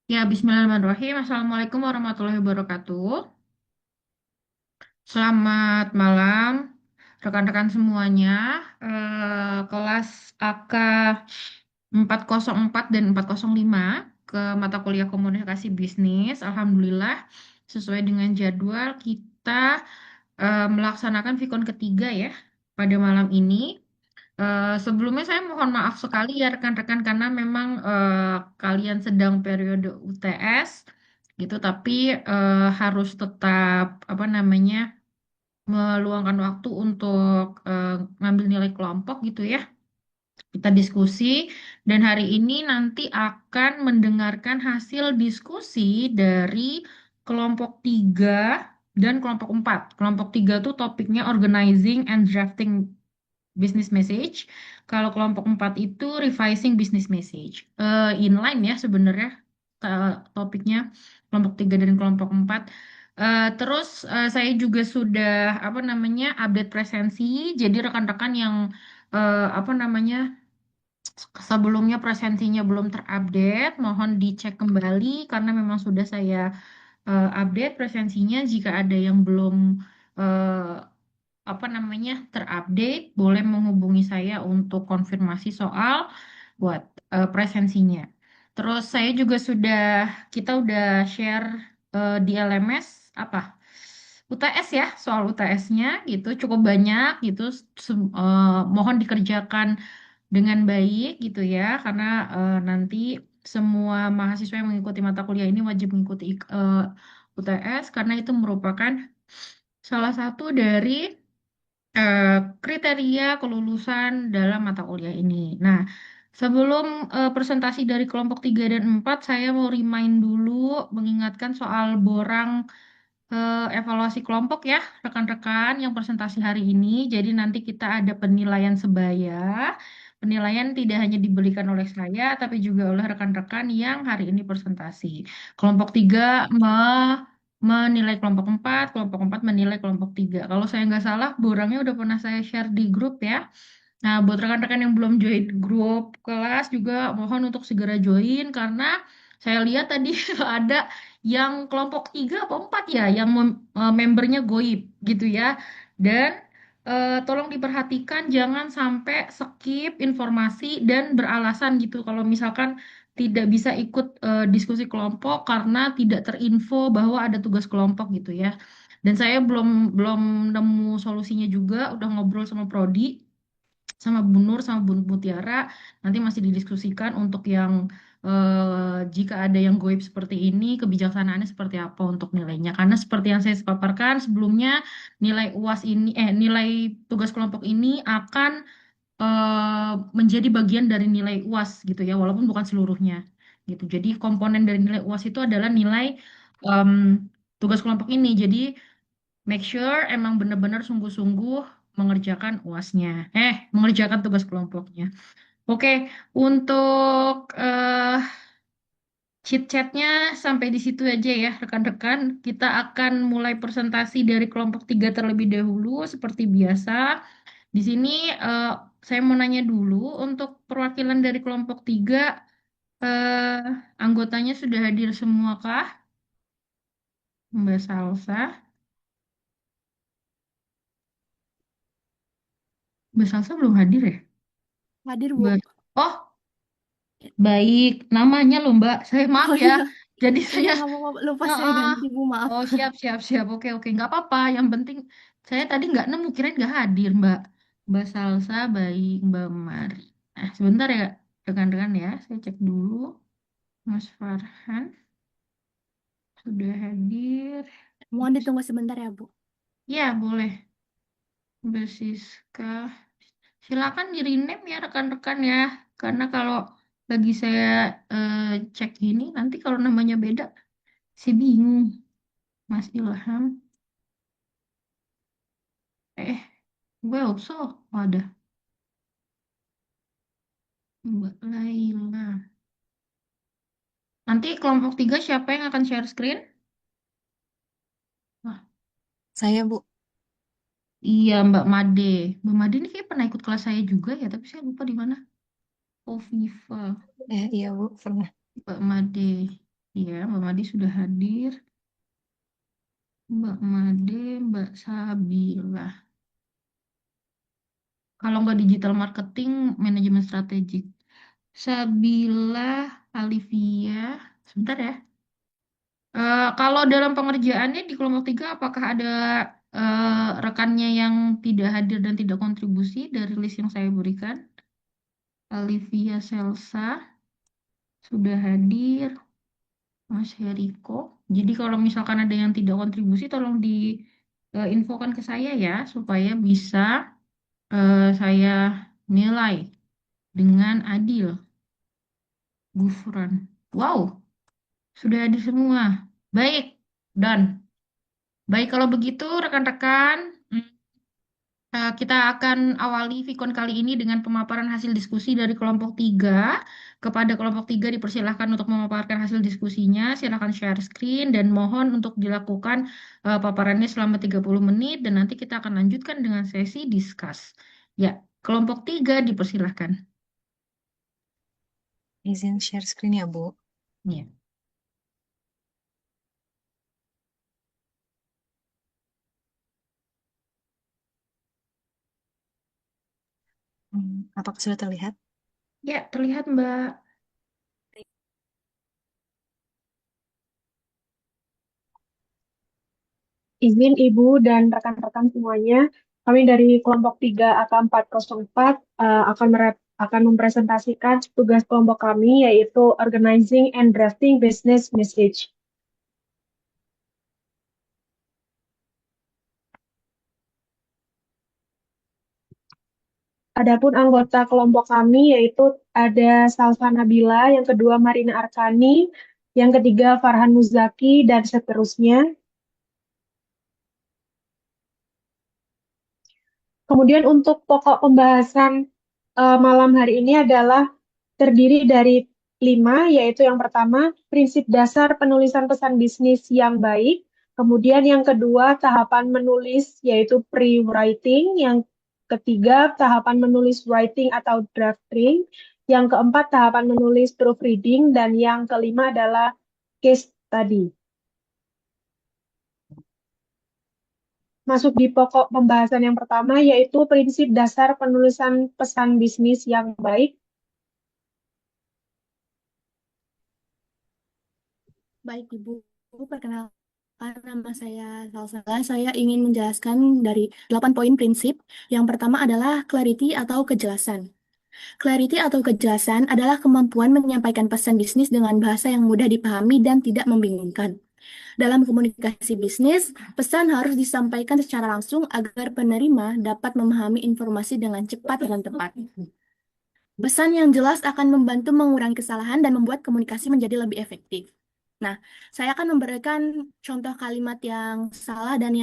Ya, Bismillahirrahmanirrahim. Assalamualaikum warahmatullahi wabarakatuh. Selamat malam, rekan-rekan semuanya. Kelas AK 404 dan 405 ke mata kuliah komunikasi bisnis. Alhamdulillah, sesuai dengan jadwal kita melaksanakan Vikon ketiga ya pada malam ini. Sebelumnya saya mohon maaf sekali ya rekan-rekan karena memang kalian sedang periode UTS gitu, tapi harus tetap apa namanya meluangkan waktu untuk ngambil nilai kelompok gitu ya. Kita diskusi dan hari ini nanti akan mendengarkan hasil diskusi dari kelompok 3 dan kelompok 4. Kelompok 3 tuh topiknya organizing and drafting business message. Kalau kelompok 4 itu revising business message. Inline ya sebenarnya topiknya kelompok 3 dan kelompok 4. Terus saya juga sudah apa namanya update presensi. Jadi rekan-rekan yang apa namanya sebelumnya presensinya belum terupdate, mohon dicek kembali karena memang sudah saya update presensinya. Jika ada yang belum eh, apa namanya terupdate, boleh menghubungi saya untuk konfirmasi soal buat presensinya. Terus saya juga kita udah share di LMS apa UTS ya, soal UTS-nya gitu cukup banyak gitu. Mohon dikerjakan dengan baik gitu ya, karena nanti semua mahasiswa yang mengikuti mata kuliah ini wajib mengikuti UTS karena itu merupakan salah satu dari eh, kriteria kelulusan dalam mata kuliah ini. Nah, sebelum presentasi dari kelompok 3 dan 4, saya mau remind dulu, mengingatkan soal borang evaluasi kelompok ya, rekan-rekan yang presentasi hari ini. Jadi nanti kita ada penilaian sebaya. Penilaian tidak hanya diberikan oleh saya, tapi juga oleh rekan-rekan yang hari ini presentasi. Kelompok 3 menilai kelompok 4 menilai kelompok 3. Kalau saya nggak salah, borangnya udah pernah saya share di grup ya. Nah, buat rekan-rekan yang belum join grup kelas juga mohon untuk segera join karena saya lihat tadi ada yang kelompok 3 atau 4 ya yang membernya goib gitu ya. Dan tolong diperhatikan jangan sampai skip informasi dan beralasan gitu kalau misalkan tidak bisa ikut diskusi kelompok karena tidak terinfo bahwa ada tugas kelompok gitu ya. Dan saya belum belum nemu solusinya juga, udah ngobrol sama Prodi sama Bu Nur sama Bu Mutiara nanti masih didiskusikan untuk yang jika ada yang goib seperti ini kebijaksanaannya seperti apa untuk nilainya karena seperti yang saya paparkan sebelumnya nilai UAS ini nilai tugas kelompok ini akan menjadi bagian dari nilai UAS gitu ya walaupun bukan seluruhnya gitu jadi komponen dari nilai UAS itu adalah nilai em, tugas kelompok ini jadi make sure emang benar-benar sungguh-sungguh mengerjakan UASnya. Mengerjakan tugas kelompoknya. Oke, untuk chit-chatnya sampai di situ aja ya, rekan-rekan. Kita akan mulai presentasi dari kelompok 3 terlebih dahulu, seperti biasa. Di sini eh, saya mau nanya dulu, untuk perwakilan dari kelompok 3, eh, anggotanya sudah hadir semua kah? Mbak Salsa. Mbak Salsa belum hadir ya? Hadir, Bu. Mbak... Oh, baik, namanya loh Mbak. Saya maaf Oh ya. iya, Jadi iya saya, nggak apa-apa. Lupa saya Heeh. ganti, Bu. Maaf. Oh siap siap siap. Oke oke, nggak apa-apa. Yang penting saya tadi nggak nemu, kirain nggak hadir Mbak. Mbak Salsa, baik Mbak Mari. Nah sebentar ya rekan-rekan ya, saya cek dulu. Mas Farhan sudah hadir. Mohon ditunggu sebentar ya, Bu. Ya boleh. Mbak Siska, silakan di rename ya rekan-rekan ya. Karena kalau lagi saya eh, cek ini, nanti kalau namanya beda, saya bingung. Mas Ilham. Eh, gue also. Oh, ada. Mbak Laila. Nanti kelompok 3 siapa yang akan share screen? Wah, Saya, Bu. iya Mbak Made. Mbak Made ini kayak pernah ikut kelas saya juga ya, tapi saya lupa di mana. Kofifa, Iya Bu, pernah. Mbak Made. Ya, Mbak Made sudah hadir. Mbak Made, Mbak Sabila. Kalau nggak digital marketing, manajemen strategik. Sabila, Alivia. Sebentar ya. Kalau dalam pengerjaannya di kelompok tiga, apakah ada rekannya yang tidak hadir dan tidak kontribusi dari list yang saya berikan? Alivia Selsa sudah hadir, Mas Heriko. Jadi kalau misalkan ada yang tidak kontribusi, tolong diinfokan ke saya ya, supaya bisa saya nilai dengan adil. Gufron. Wow, sudah hadir semua. Baik, dan baik kalau begitu rekan-rekan. Kita akan awali Vikon kali ini dengan pemaparan hasil diskusi dari kelompok 3. Kepada kelompok 3 dipersilahkan untuk memaparkan hasil diskusinya. Silakan share screen dan mohon untuk dilakukan paparannya selama 30 menit dan nanti kita akan lanjutkan dengan sesi discuss. Ya, kelompok 3 dipersilahkan. Izin share screen ya Bu. Ya. Apakah sudah terlihat? Ya, terlihat Mbak. Izin Ibu dan rekan-rekan semuanya, kami dari kelompok 3 AK404 akan mempresentasikan tugas kelompok kami yaitu Organizing and Drafting Business Message. Adapun anggota kelompok kami yaitu ada Salsa Nabila, yang kedua Marina Arkani, yang ketiga Farhan Muzaki, dan seterusnya. Kemudian untuk pokok pembahasan malam hari ini adalah terdiri dari 5, yaitu yang pertama, prinsip dasar penulisan pesan bisnis yang baik. Kemudian yang kedua, tahapan menulis, yaitu pre-writing. Yang ketiga, tahapan menulis writing atau drafting. Yang keempat, tahapan menulis proofreading. Dan yang kelima adalah case study. Masuk di pokok pembahasan yang pertama, yaitu prinsip dasar penulisan pesan bisnis yang baik. Baik Ibu, perkenalkan nama saya Salsa. Saya ingin menjelaskan dari 8 poin prinsip. Yang pertama adalah clarity atau kejelasan. Clarity atau kejelasan adalah kemampuan menyampaikan pesan bisnis dengan bahasa yang mudah dipahami dan tidak membingungkan. Dalam komunikasi bisnis, pesan harus disampaikan secara langsung agar penerima dapat memahami informasi dengan cepat dan tepat. Pesan yang jelas akan membantu mengurangi kesalahan dan membuat komunikasi menjadi lebih efektif. Nah, saya akan memberikan contoh kalimat yang salah dan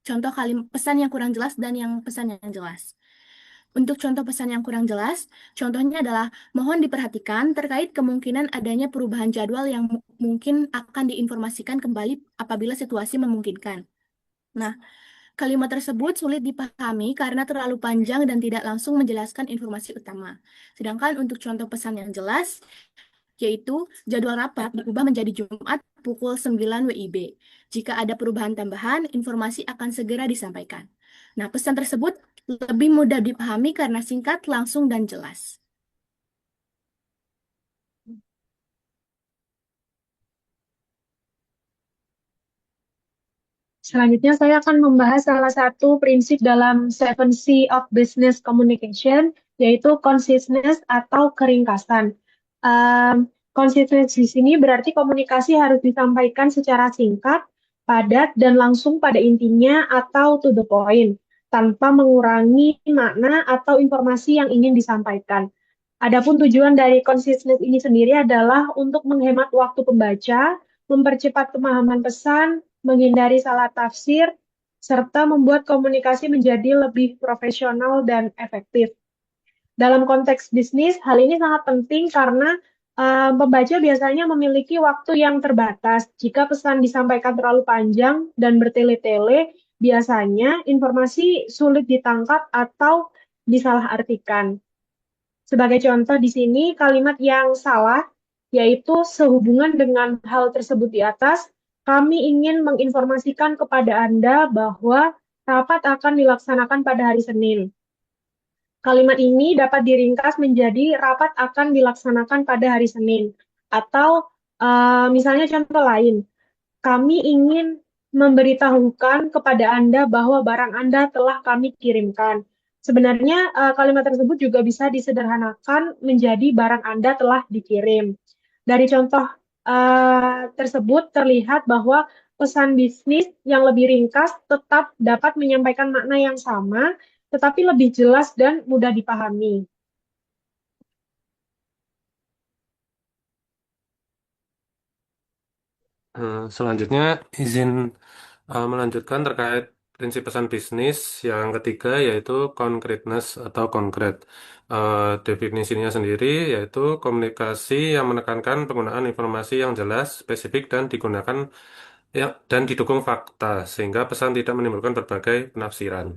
contoh kalimat pesan yang kurang jelas dan yang pesan yang jelas. Untuk contoh pesan yang kurang jelas, contohnya adalah mohon diperhatikan terkait kemungkinan adanya perubahan jadwal yang mungkin akan diinformasikan kembali apabila situasi memungkinkan. Nah, kalimat tersebut sulit dipahami karena terlalu panjang dan tidak langsung menjelaskan informasi utama. Sedangkan untuk contoh pesan yang jelas, yaitu jadwal rapat diubah menjadi Jumat pukul 9 WIB. Jika ada perubahan tambahan, informasi akan segera disampaikan. Nah, pesan tersebut lebih mudah dipahami karena singkat, langsung, dan jelas. Selanjutnya, saya akan membahas salah satu prinsip dalam 7C of Business Communication, yaitu consciousness atau keringkasan. Consciousness di sini berarti komunikasi harus disampaikan secara singkat, padat, dan langsung pada intinya atau to the point, tanpa mengurangi makna atau informasi yang ingin disampaikan. Adapun tujuan dari consciousness ini sendiri adalah untuk menghemat waktu pembaca, mempercepat pemahaman pesan, menghindari salah tafsir, serta membuat komunikasi menjadi lebih profesional dan efektif. Dalam konteks bisnis, hal ini sangat penting karena pembaca biasanya memiliki waktu yang terbatas. Jika pesan disampaikan terlalu panjang dan bertele-tele, biasanya informasi sulit ditangkap atau disalahartikan. Sebagai contoh di sini kalimat yang salah yaitu sehubungan dengan hal tersebut di atas, kami ingin menginformasikan kepada Anda bahwa rapat akan dilaksanakan pada hari Senin. Kalimat ini dapat diringkas menjadi rapat akan dilaksanakan pada hari Senin. Atau misalnya contoh lain, kami ingin memberitahukan kepada Anda bahwa barang Anda telah kami kirimkan. Sebenarnya kalimat tersebut juga bisa disederhanakan menjadi barang Anda telah dikirim. Dari contoh tersebut terlihat bahwa pesan bisnis yang lebih ringkas tetap dapat menyampaikan makna yang sama, tetapi lebih jelas dan mudah dipahami. Selanjutnya izin melanjutkan terkait prinsip pesan bisnis yang ketiga yaitu concreteness atau konkret. Definisinya sendiri yaitu komunikasi yang menekankan penggunaan informasi yang jelas, spesifik dan digunakan dan didukung fakta sehingga pesan tidak menimbulkan berbagai penafsiran.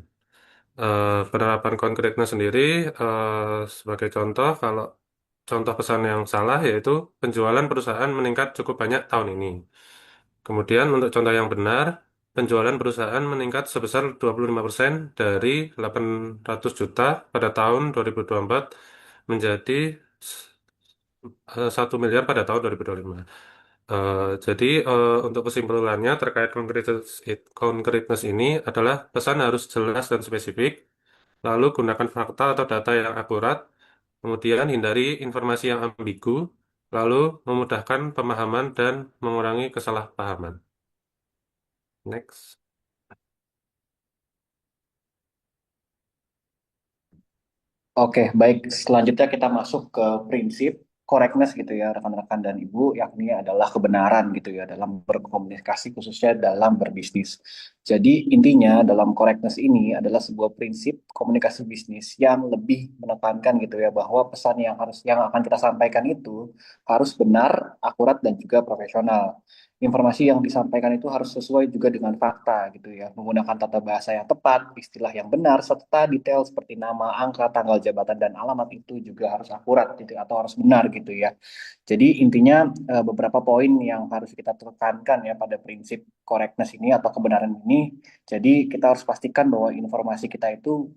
Penerapan konkretnya sendiri sebagai contoh kalau contoh pesan yang salah yaitu penjualan perusahaan meningkat cukup banyak tahun ini. Kemudian untuk contoh yang benar, penjualan perusahaan meningkat sebesar 25% dari 800 juta pada tahun 2024 menjadi 1 miliar pada tahun 2025. Jadi untuk kesimpulannya terkait konkretness ini adalah pesan harus jelas dan spesifik, lalu gunakan fakta atau data yang akurat, kemudian hindari informasi yang ambigu, lalu memudahkan pemahaman dan mengurangi kesalahpahaman. Next. Oke, baik. Selanjutnya kita masuk ke prinsip correctness gitu ya, rekan-rekan dan ibu, yakni adalah kebenaran gitu ya dalam berkomunikasi khususnya dalam berbisnis. Jadi intinya dalam correctness ini adalah sebuah prinsip komunikasi bisnis yang lebih menekankan gitu ya bahwa pesan yang akan kita sampaikan itu harus benar, akurat dan juga profesional. Informasi yang disampaikan itu harus sesuai juga dengan fakta gitu ya, menggunakan tata bahasa yang tepat, istilah yang benar, serta detail seperti nama, angka, tanggal jabatan, dan alamat itu juga harus akurat gitu atau harus benar gitu ya. Jadi intinya beberapa poin yang harus kita tekankan ya pada prinsip correctness ini atau kebenaran ini. Jadi kita harus pastikan bahwa informasi kita itu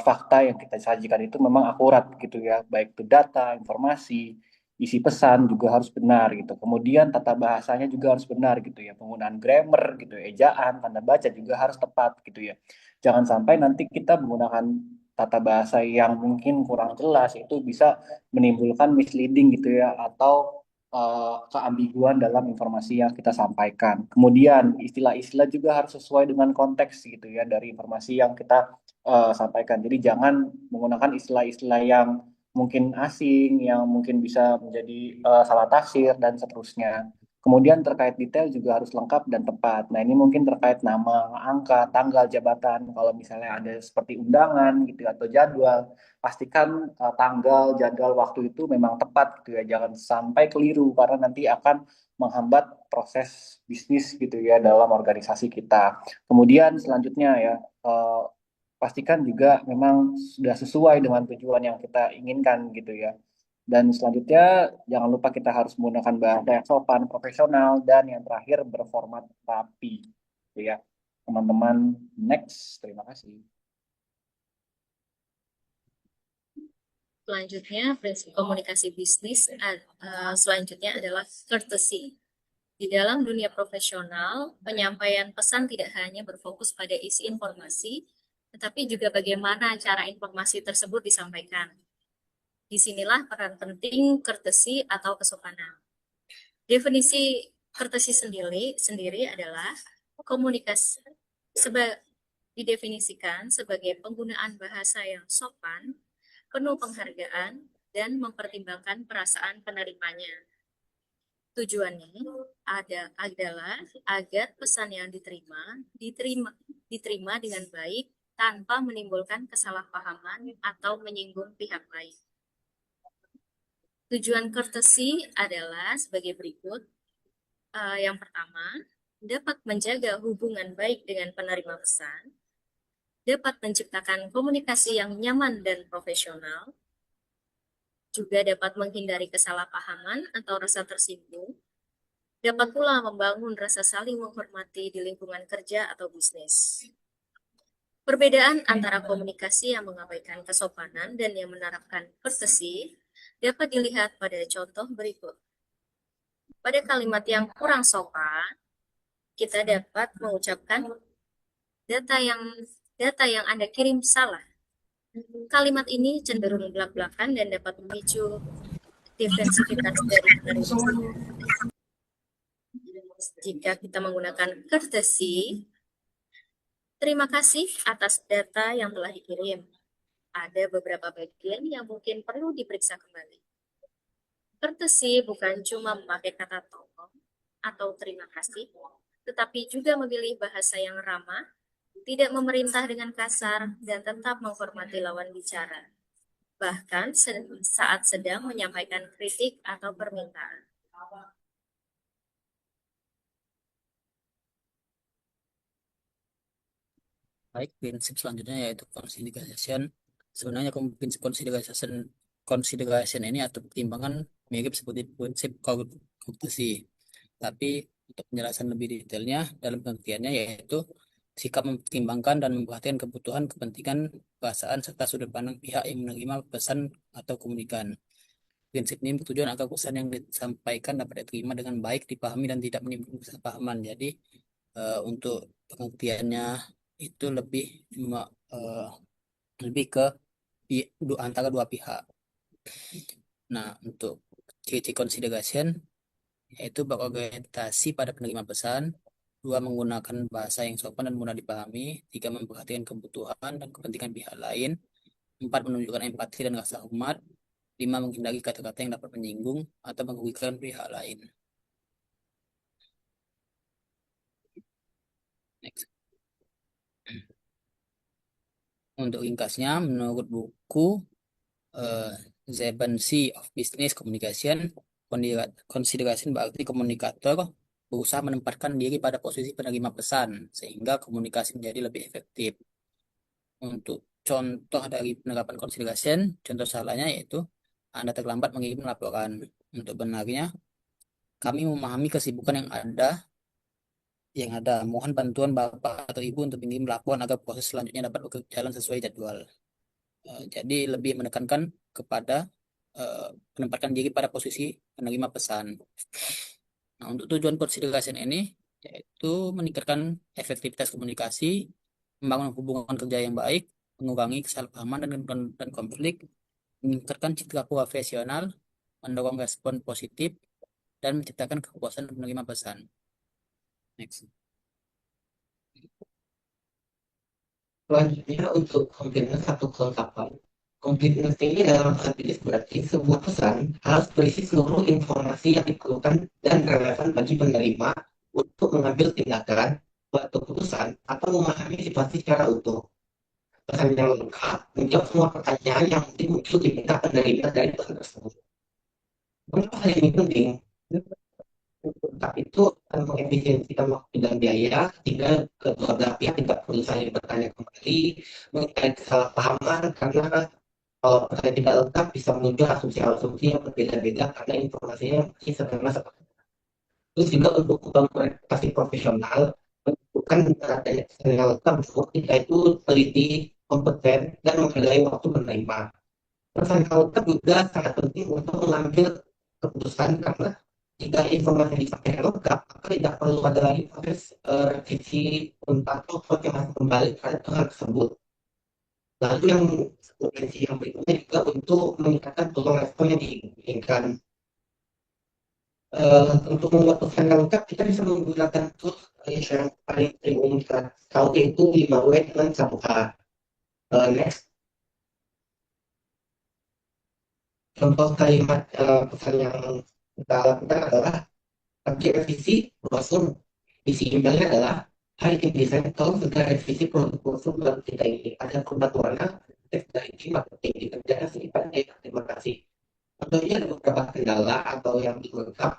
fakta yang kita sajikan itu memang akurat gitu ya, baik itu data, informasi, isi pesan juga harus benar gitu. Kemudian tata bahasanya juga harus benar gitu ya. Penggunaan grammar gitu, ejaan, tanda baca juga harus tepat gitu ya. Jangan sampai nanti kita menggunakan tata bahasa yang mungkin kurang jelas itu bisa menimbulkan misleading gitu ya atau keambiguan dalam informasi yang kita sampaikan. Kemudian istilah-istilah juga harus sesuai dengan konteks gitu ya dari informasi yang kita sampaikan. Jadi jangan menggunakan istilah-istilah yang mungkin asing, yang mungkin bisa menjadi salah tafsir dan seterusnya. Kemudian terkait detail juga harus lengkap dan tepat. Nah ini mungkin terkait nama, angka, tanggal, jabatan. Kalau misalnya ada seperti undangan gitu atau jadwal, pastikan tanggal, jadwal, waktu itu memang tepat gitu ya. Jangan sampai keliru karena nanti akan menghambat proses bisnis gitu ya dalam organisasi kita. Kemudian selanjutnya ya, pastikan juga memang sudah sesuai dengan tujuan yang kita inginkan gitu ya. Dan selanjutnya jangan lupa kita harus menggunakan bahasa yang sopan, profesional, dan yang terakhir berformat rapi. Gitu ya. Teman-teman, next. Terima kasih. Selanjutnya, prinsip komunikasi bisnis selanjutnya adalah courtesy. Di dalam dunia profesional, penyampaian pesan tidak hanya berfokus pada isi informasi, tetapi juga bagaimana cara informasi tersebut disampaikan. Disinilah peran penting courtesy atau kesopanan. Definisi courtesy sendiri adalah komunikasi didefinisikan sebagai penggunaan bahasa yang sopan, penuh penghargaan, dan mempertimbangkan perasaan penerimanya. Tujuannya adalah agar pesan yang diterima dengan baik tanpa menimbulkan kesalahpahaman atau menyinggung pihak lain. Tujuan courtesy adalah sebagai berikut. Yang pertama, dapat menjaga hubungan baik dengan penerima pesan, dapat menciptakan komunikasi yang nyaman dan profesional, juga dapat menghindari kesalahpahaman atau rasa tersinggung, dapat pula membangun rasa saling menghormati di lingkungan kerja atau bisnis. Perbedaan antara komunikasi yang mengabaikan kesopanan dan yang menerapkan courtesy dapat dilihat pada contoh berikut. Pada kalimat yang kurang sopan, kita dapat mengucapkan data yang Anda kirim salah. Kalimat ini cenderung belak-belakan dan dapat memicu defensivitas dari penerima. Jika kita menggunakan courtesy, terima kasih atas data yang telah dikirim. Ada beberapa bagian yang mungkin perlu diperiksa kembali. Courtesy bukan cuma memakai kata tolong atau terima kasih, tetapi juga memilih bahasa yang ramah, tidak memerintah dengan kasar, dan tetap menghormati lawan bicara. Bahkan saat sedang menyampaikan kritik atau permintaan. Baik, prinsip selanjutnya yaitu consideration. Sebenarnya prinsip consideration ini atau pertimbangan mirip seperti prinsip courtesy. Tapi untuk penjelasan lebih detailnya dalam pengertiannya yaitu sikap mempertimbangkan dan memperhatikan kebutuhan, kepentingan, perasaan, serta sudut pandang pihak yang menerima pesan atau komunikan. Prinsip ini bertujuan agar pesan yang disampaikan dapat diterima dengan baik, dipahami, dan tidak menimbulkan kesalahpahaman. Jadi untuk pengertiannya itu lebih ke antara dua pihak. Nah, untuk ciri consideration yaitu berorientasi pada penerima pesan, 2 menggunakan bahasa yang sopan dan mudah dipahami, 3 memperhatikan kebutuhan dan kepentingan pihak lain, 4 menunjukkan empati dan rasa hormat, 5 menghindari kata-kata yang dapat menyinggung atau merugikan pihak lain. Next. Untuk ringkasnya, menurut buku The Banshee of Business Communication, consideration berarti komunikator berusaha menempatkan diri pada posisi penerima pesan sehingga komunikasi menjadi lebih efektif. Untuk contoh dari penerapan consideration, contoh salahnya yaitu Anda terlambat mengirim laporan. Untuk benarnya, kami memahami kesibukan yang ada. Mohon bantuan Bapak atau Ibu untuk mengirim laporan agar proses selanjutnya dapat berjalan sesuai jadwal. Jadi lebih menekankan kepada menempatkan diri pada posisi penerima pesan. Nah, untuk tujuan consideration ini yaitu meningkatkan efektivitas komunikasi, membangun hubungan kerja yang baik, mengurangi kesalahpahaman dan konflik, meningkatkan citra profesional, mendorong respon positif, dan menciptakan kepuasan penerima pesan. Next. Selanjutnya untuk completeness atau kelengkapan. Completeness ini dalam arti berarti sebuah pesan harus berisi seluruh informasi yang diperlukan dan relevan bagi penerima untuk mengambil tindakan, buat keputusan, atau memahami situasi secara utuh. Pesan yang lengkap menjawab semua pertanyaan yang mungkin muncul diminta penerima dari pesan tersebut. Mengapa hal ini penting? Lengkap itu mengefisiensikan waktu dan biaya, sehingga kedua belah pihak tidak perlu saling bertanya kembali, menghindari kesalahpahaman, karena kalau pesan tidak lengkap bisa muncul asumsi-asumsi yang berbeda-beda karena informasinya masih sederhana seperti itu. Terus juga untuk komunikasi profesional, menunjukkan adanya pesan yang lengkap ketika itu teliti, kompeten, dan menghargai waktu menerima. Pesan yang lengkap juga sangat penting untuk mengambil keputusan karena jika informasi disampaikan lengkap, maka tidak perlu ada lagi proses revisi atau konfirmasi kembali terhadap hal tersebut. Lalu yang potensi yang berikutnya juga untuk meningkatkan peluang respon yang diinginkan. Untuk membuat pesan yang lengkap, kita bisa menggunakan tools yang paling sering umum kita tahu yaitu 5W dengan 1H. Next. Contoh kalimat pesan yang kita lakukan adalah bagi revisi brosur. Isi emailnya adalah, hai tim desain, tolong segera revisi produk brosur baru kita ini. Ada perubahan warna, teks dari tim marketing dikerjakan secepatnya. Terima kasih. Tentunya ada beberapa kendala atau yang belum lengkap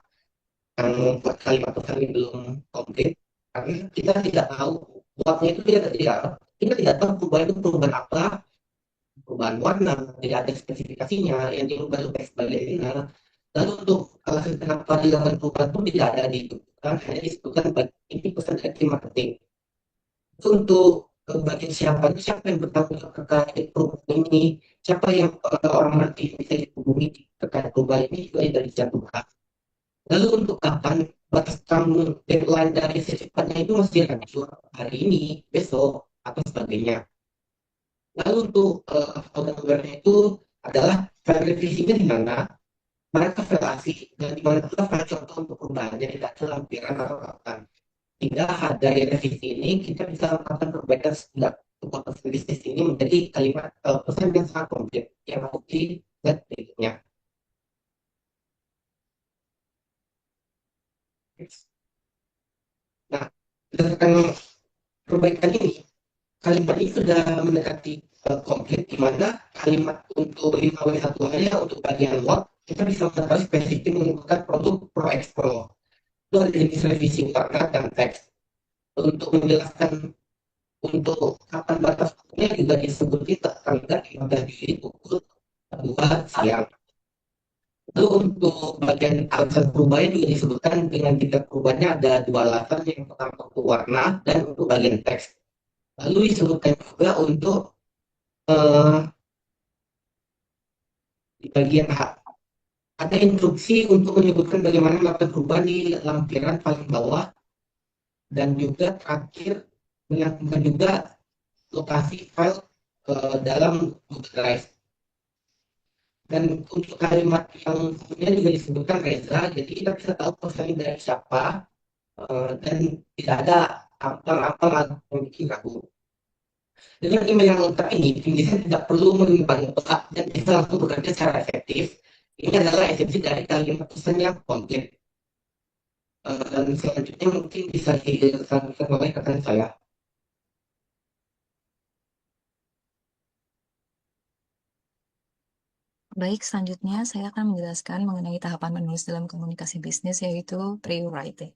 yang membuat kalimat pesan ini belum komplit karena kita tidak tahu buatnya itu kita tidak tahu perubahan itu perubahan apa, perubahan warna, tidak ada spesifikasinya, yang dirubah-rubah sebagai linear. Lalu untuk alasan kenapa dilakukan perubahan pun tidak ada disebutkan, hanya disebutkan ini pesan dari marketing. Itu untuk bagian siapa yang bertanggung jawab terkait perubahan ini, siapa yang orang marketing bisa dihubungi terkait perubahan ini juga tidak dicantumkan. Lalu untuk kapan batas kamu deadline dari secepatnya itu masih rancur hari ini, besok, atau sebagainya. Lalu untuk organ-organnya itu adalah file revisinya di mana mereka relasi dan di mana pula file contoh untuk perubahannya tidak terlampiran atau kapan. Hingga dari revisi ini kita bisa melakukan perbaikan setiap sebuah bisnis ini menjadi kalimat pesan yang sangat komplit yang bukti dan berikutnya. Nah, berdasarkan perbaikan ini, kalimat ini sudah mendekati komplit, di mana kalimat untuk 5W1 hanya untuk bagian lot, kita bisa mengetahui spesifik menggunakan produk Pro Expo. Itu ada jenis revisi warna dan teks. Untuk menjelaskan untuk kapan batas waktunya juga disebut di tanggal 15 Juli pukul 2 siang. Lalu untuk bagian alasan perubahannya juga disebutkan dengan tingkat perubahannya ada dua alasan, yang pertama untuk warna dan untuk bagian teks. Lalu disebutkan juga untuk di bagian H ada instruksi untuk menyebutkan bagaimana melakukan perubahan di lampiran paling bawah, dan juga terakhir menyantumkan juga lokasi file dalam Google Drive. Dan untuk kalimat yang sebelumnya juga disebutkan Reza, jadi kita bisa tahu pesan dari siapa, dan tidak ada abang-abang yang bikin ragu. Dengan email yang lengkap ini, tim desain tidak perlu menimbang otak dan bisa langsung bekerja secara efektif. Ini adalah esensi dari kalimat pesan yang komplit. Dan selanjutnya mungkin bisa disampaikan oleh rekan saya. Baik, selanjutnya saya akan menjelaskan mengenai tahapan menulis dalam komunikasi bisnis, yaitu pre-writing.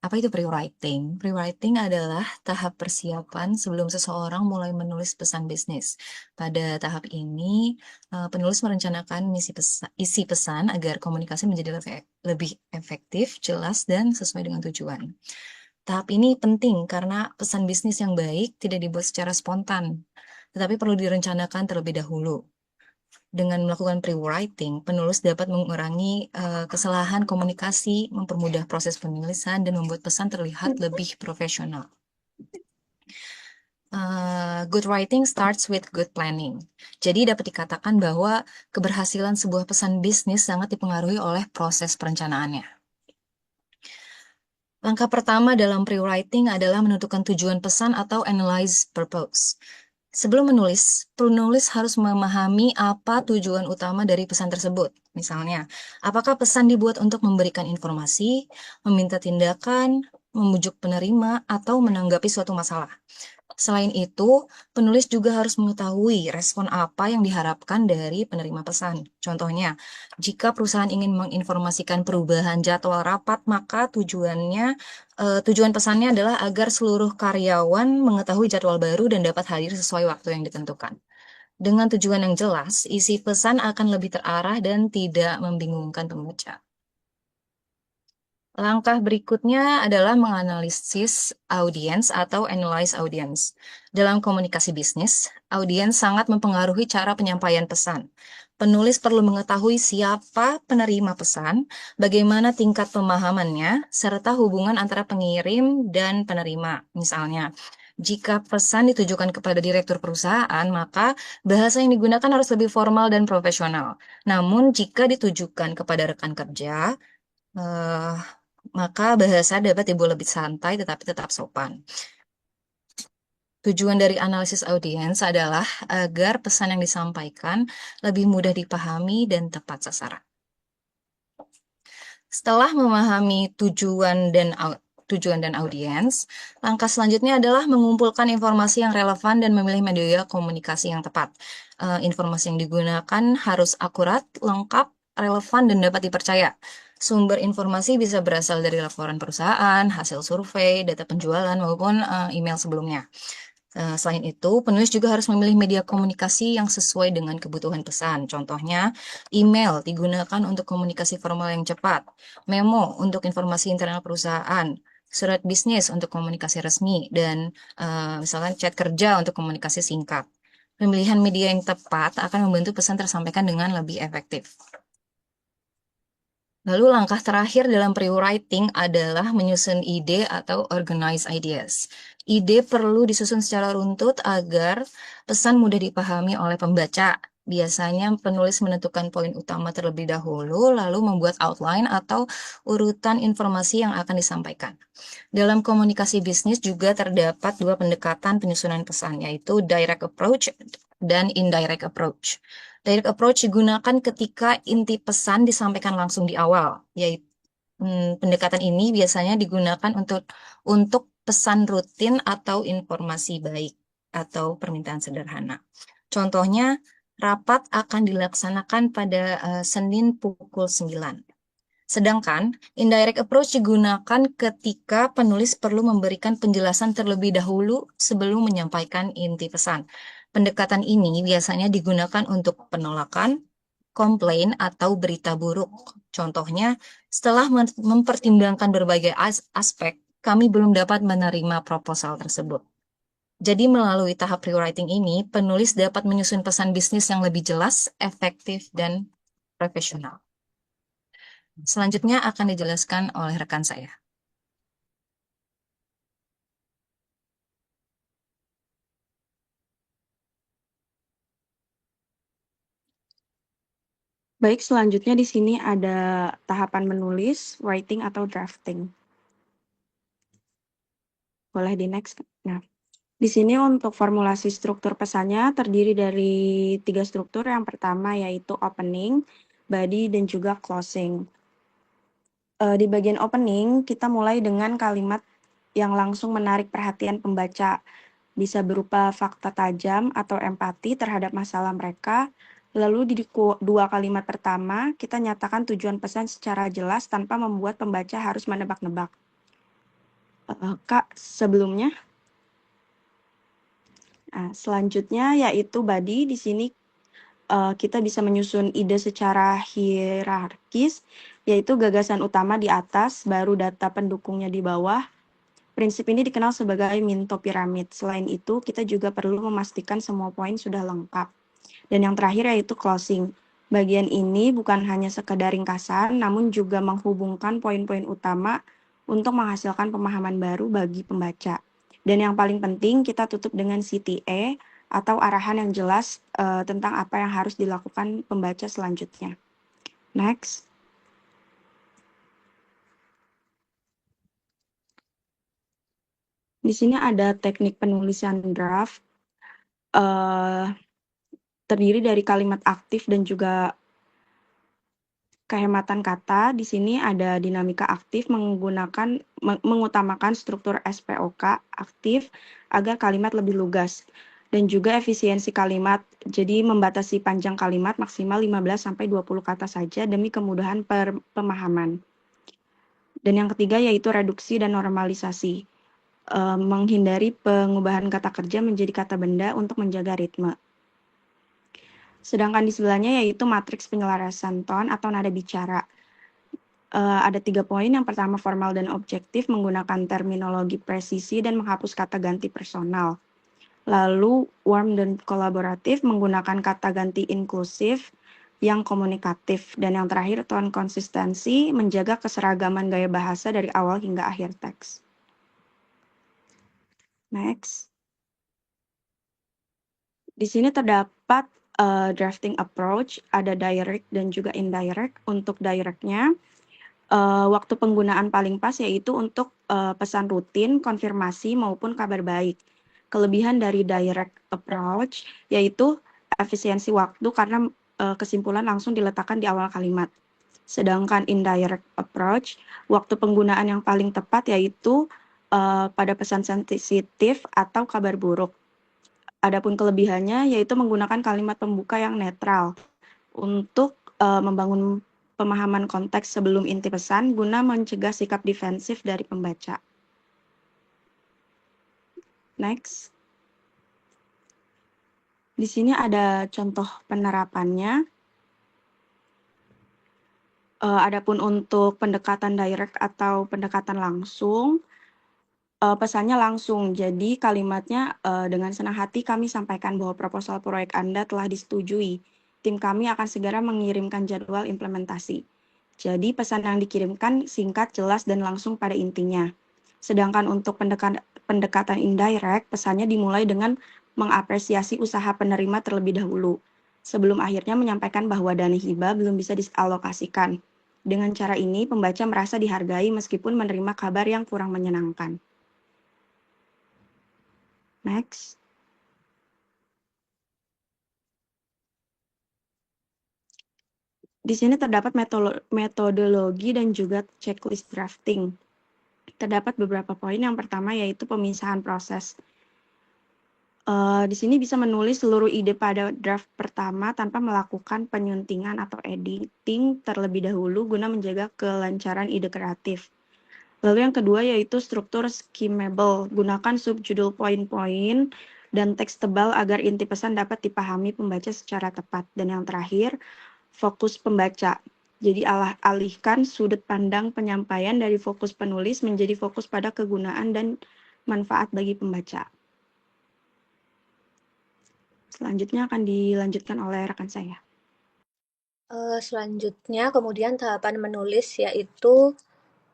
Apa itu pre-writing? Pre-writing adalah tahap persiapan sebelum seseorang mulai menulis pesan bisnis. Pada tahap ini, penulis merencanakan isi pesan agar komunikasi menjadi lebih efektif, jelas, dan sesuai dengan tujuan. Tahap ini penting karena pesan bisnis yang baik tidak dibuat secara spontan, tetapi perlu direncanakan terlebih dahulu. Dengan melakukan pre-writing, penulis dapat mengurangi kesalahan komunikasi, mempermudah proses penulisan, dan membuat pesan terlihat lebih profesional. Good writing starts with good planning. Jadi dapat dikatakan bahwa keberhasilan sebuah pesan bisnis sangat dipengaruhi oleh proses perencanaannya. Langkah pertama dalam pre-writing adalah menentukan tujuan pesan atau analyze purpose. Sebelum menulis, penulis harus memahami apa tujuan utama dari pesan tersebut. Misalnya, apakah pesan dibuat untuk memberikan informasi, meminta tindakan, membujuk penerima, atau menanggapi suatu masalah. Selain itu, penulis juga harus mengetahui respon apa yang diharapkan dari penerima pesan. Contohnya, jika perusahaan ingin menginformasikan perubahan jadwal rapat, maka tujuan pesannya adalah agar seluruh karyawan mengetahui jadwal baru dan dapat hadir sesuai waktu yang ditentukan. Dengan tujuan yang jelas, isi pesan akan lebih terarah dan tidak membingungkan pembaca. Langkah berikutnya adalah menganalisis audiens atau analyze audience. Dalam komunikasi bisnis, audiens sangat mempengaruhi cara penyampaian pesan. Penulis perlu mengetahui siapa penerima pesan, bagaimana tingkat pemahamannya, serta hubungan antara pengirim dan penerima. Misalnya, jika pesan ditujukan kepada direktur perusahaan, maka bahasa yang digunakan harus lebih formal dan profesional. Namun, jika ditujukan kepada rekan kerja, maka bahasa dapat dibuat lebih santai tetapi tetap sopan. Tujuan dari analisis audiens adalah agar pesan yang disampaikan lebih mudah dipahami dan tepat sasaran. Setelah memahami tujuan dan audiens, langkah selanjutnya adalah mengumpulkan informasi yang relevan dan memilih media komunikasi yang tepat. Informasi yang digunakan harus akurat, lengkap, relevan, dan dapat dipercaya. Sumber informasi bisa berasal dari laporan perusahaan, hasil survei, data penjualan, maupun email sebelumnya. Selain itu, penulis juga harus memilih media komunikasi yang sesuai dengan kebutuhan pesan. Contohnya, email digunakan untuk komunikasi formal yang cepat, memo untuk informasi internal perusahaan, surat bisnis untuk komunikasi resmi, dan misalkan chat kerja untuk komunikasi singkat. Pemilihan media yang tepat akan membantu pesan tersampaikan dengan lebih efektif. Lalu langkah terakhir dalam pre-writing adalah menyusun ide atau organize ideas. Ide perlu disusun secara runtut agar pesan mudah dipahami oleh pembaca. Biasanya penulis menentukan poin utama terlebih dahulu, lalu membuat outline atau urutan informasi yang akan disampaikan. Dalam komunikasi bisnis juga terdapat dua pendekatan penyusunan pesan, yaitu direct approach dan indirect approach. Direct approach digunakan ketika inti pesan disampaikan langsung di awal, yaitu pendekatan ini biasanya digunakan untuk pesan rutin atau informasi baik atau permintaan sederhana. Contohnya, rapat akan dilaksanakan pada Senin pukul 9. Sedangkan indirect approach digunakan ketika penulis perlu memberikan penjelasan terlebih dahulu sebelum menyampaikan inti pesan. Pendekatan ini biasanya digunakan untuk penolakan, komplain, atau berita buruk. Contohnya, setelah mempertimbangkan berbagai aspek, kami belum dapat menerima proposal tersebut. Jadi melalui tahap rewriting ini, penulis dapat menyusun pesan bisnis yang lebih jelas, efektif, dan profesional. Selanjutnya akan dijelaskan oleh rekan saya. Baik, selanjutnya di sini ada tahapan menulis, writing atau drafting. Boleh di next. Nah, di sini untuk formulasi struktur pesannya terdiri dari 3 struktur. Yang pertama yaitu opening, body, dan juga closing. Di bagian opening, kita mulai dengan kalimat yang langsung menarik perhatian pembaca. Bisa berupa fakta tajam atau empati terhadap masalah mereka. Lalu di dua kalimat pertama, kita nyatakan tujuan pesan secara jelas tanpa membuat pembaca harus menebak-nebak. Kak, sebelumnya. Nah, selanjutnya yaitu body. Di sini kita bisa menyusun ide secara hierarkis, yaitu gagasan utama di atas, baru data pendukungnya di bawah. Prinsip ini dikenal sebagai Minto Piramid. Selain itu, kita juga perlu memastikan semua poin sudah lengkap. Dan yang terakhir yaitu closing. Bagian ini bukan hanya sekedar ringkasan, namun juga menghubungkan poin-poin utama untuk menghasilkan pemahaman baru bagi pembaca. Dan yang paling penting, kita tutup dengan CTA atau arahan yang jelas tentang apa yang harus dilakukan pembaca selanjutnya. Next. Di sini ada teknik penulisan draft. Terdiri dari kalimat aktif dan juga kehematan kata. Di sini ada dinamika aktif mengutamakan struktur SPOK aktif agar kalimat lebih lugas. Dan juga efisiensi kalimat, jadi membatasi panjang kalimat maksimal 15-20 kata saja demi kemudahan pemahaman. Dan yang ketiga yaitu reduksi dan normalisasi. Menghindari pengubahan kata kerja menjadi kata benda untuk menjaga ritme. Sedangkan di sebelahnya yaitu matriks penyelarasan ton atau nada bicara. Ada 3 poin. Yang pertama formal dan objektif menggunakan terminologi presisi dan menghapus kata ganti personal. Lalu warm dan kolaboratif menggunakan kata ganti inklusif yang komunikatif. Dan yang terakhir ton konsistensi menjaga keseragaman gaya bahasa dari awal hingga akhir teks. Next. Di sini terdapat drafting approach, ada direct dan juga indirect. Untuk directnya, waktu penggunaan paling pas yaitu untuk pesan rutin, konfirmasi maupun kabar baik. Kelebihan dari direct approach yaitu efisiensi waktu karena kesimpulan langsung diletakkan di awal kalimat. Sedangkan indirect approach, waktu penggunaan yang paling tepat yaitu pada pesan sensitif atau kabar buruk. Adapun kelebihannya yaitu menggunakan kalimat pembuka yang netral untuk membangun pemahaman konteks sebelum inti pesan guna mencegah sikap defensif dari pembaca. Next. Di sini ada contoh penerapannya. Adapun untuk pendekatan direct atau pendekatan langsung, pesannya langsung. Jadi kalimatnya, dengan senang hati kami sampaikan bahwa proposal proyek Anda telah disetujui. Tim kami akan segera mengirimkan jadwal implementasi. Jadi pesan yang dikirimkan singkat, jelas, dan langsung pada intinya. Sedangkan untuk pendekatan indirect, pesannya dimulai dengan mengapresiasi usaha penerima terlebih dahulu, sebelum akhirnya menyampaikan bahwa dana hibah belum bisa dialokasikan. Dengan cara ini, pembaca merasa dihargai meskipun menerima kabar yang kurang menyenangkan. Next. Di sini terdapat metodologi dan juga checklist drafting. Terdapat beberapa poin. Yang pertama yaitu pemisahan proses. Di sini bisa menulis seluruh ide pada draft pertama tanpa melakukan penyuntingan atau editing terlebih dahulu guna menjaga kelancaran ide kreatif. Lalu yang kedua yaitu struktur skimmable. Gunakan subjudul poin-poin dan teks tebal agar inti pesan dapat dipahami pembaca secara tepat. Dan yang terakhir, fokus pembaca. Jadi alihkan sudut pandang penyampaian dari fokus penulis menjadi fokus pada kegunaan dan manfaat bagi pembaca. Selanjutnya akan dilanjutkan oleh rekan saya. Selanjutnya kemudian tahapan menulis yaitu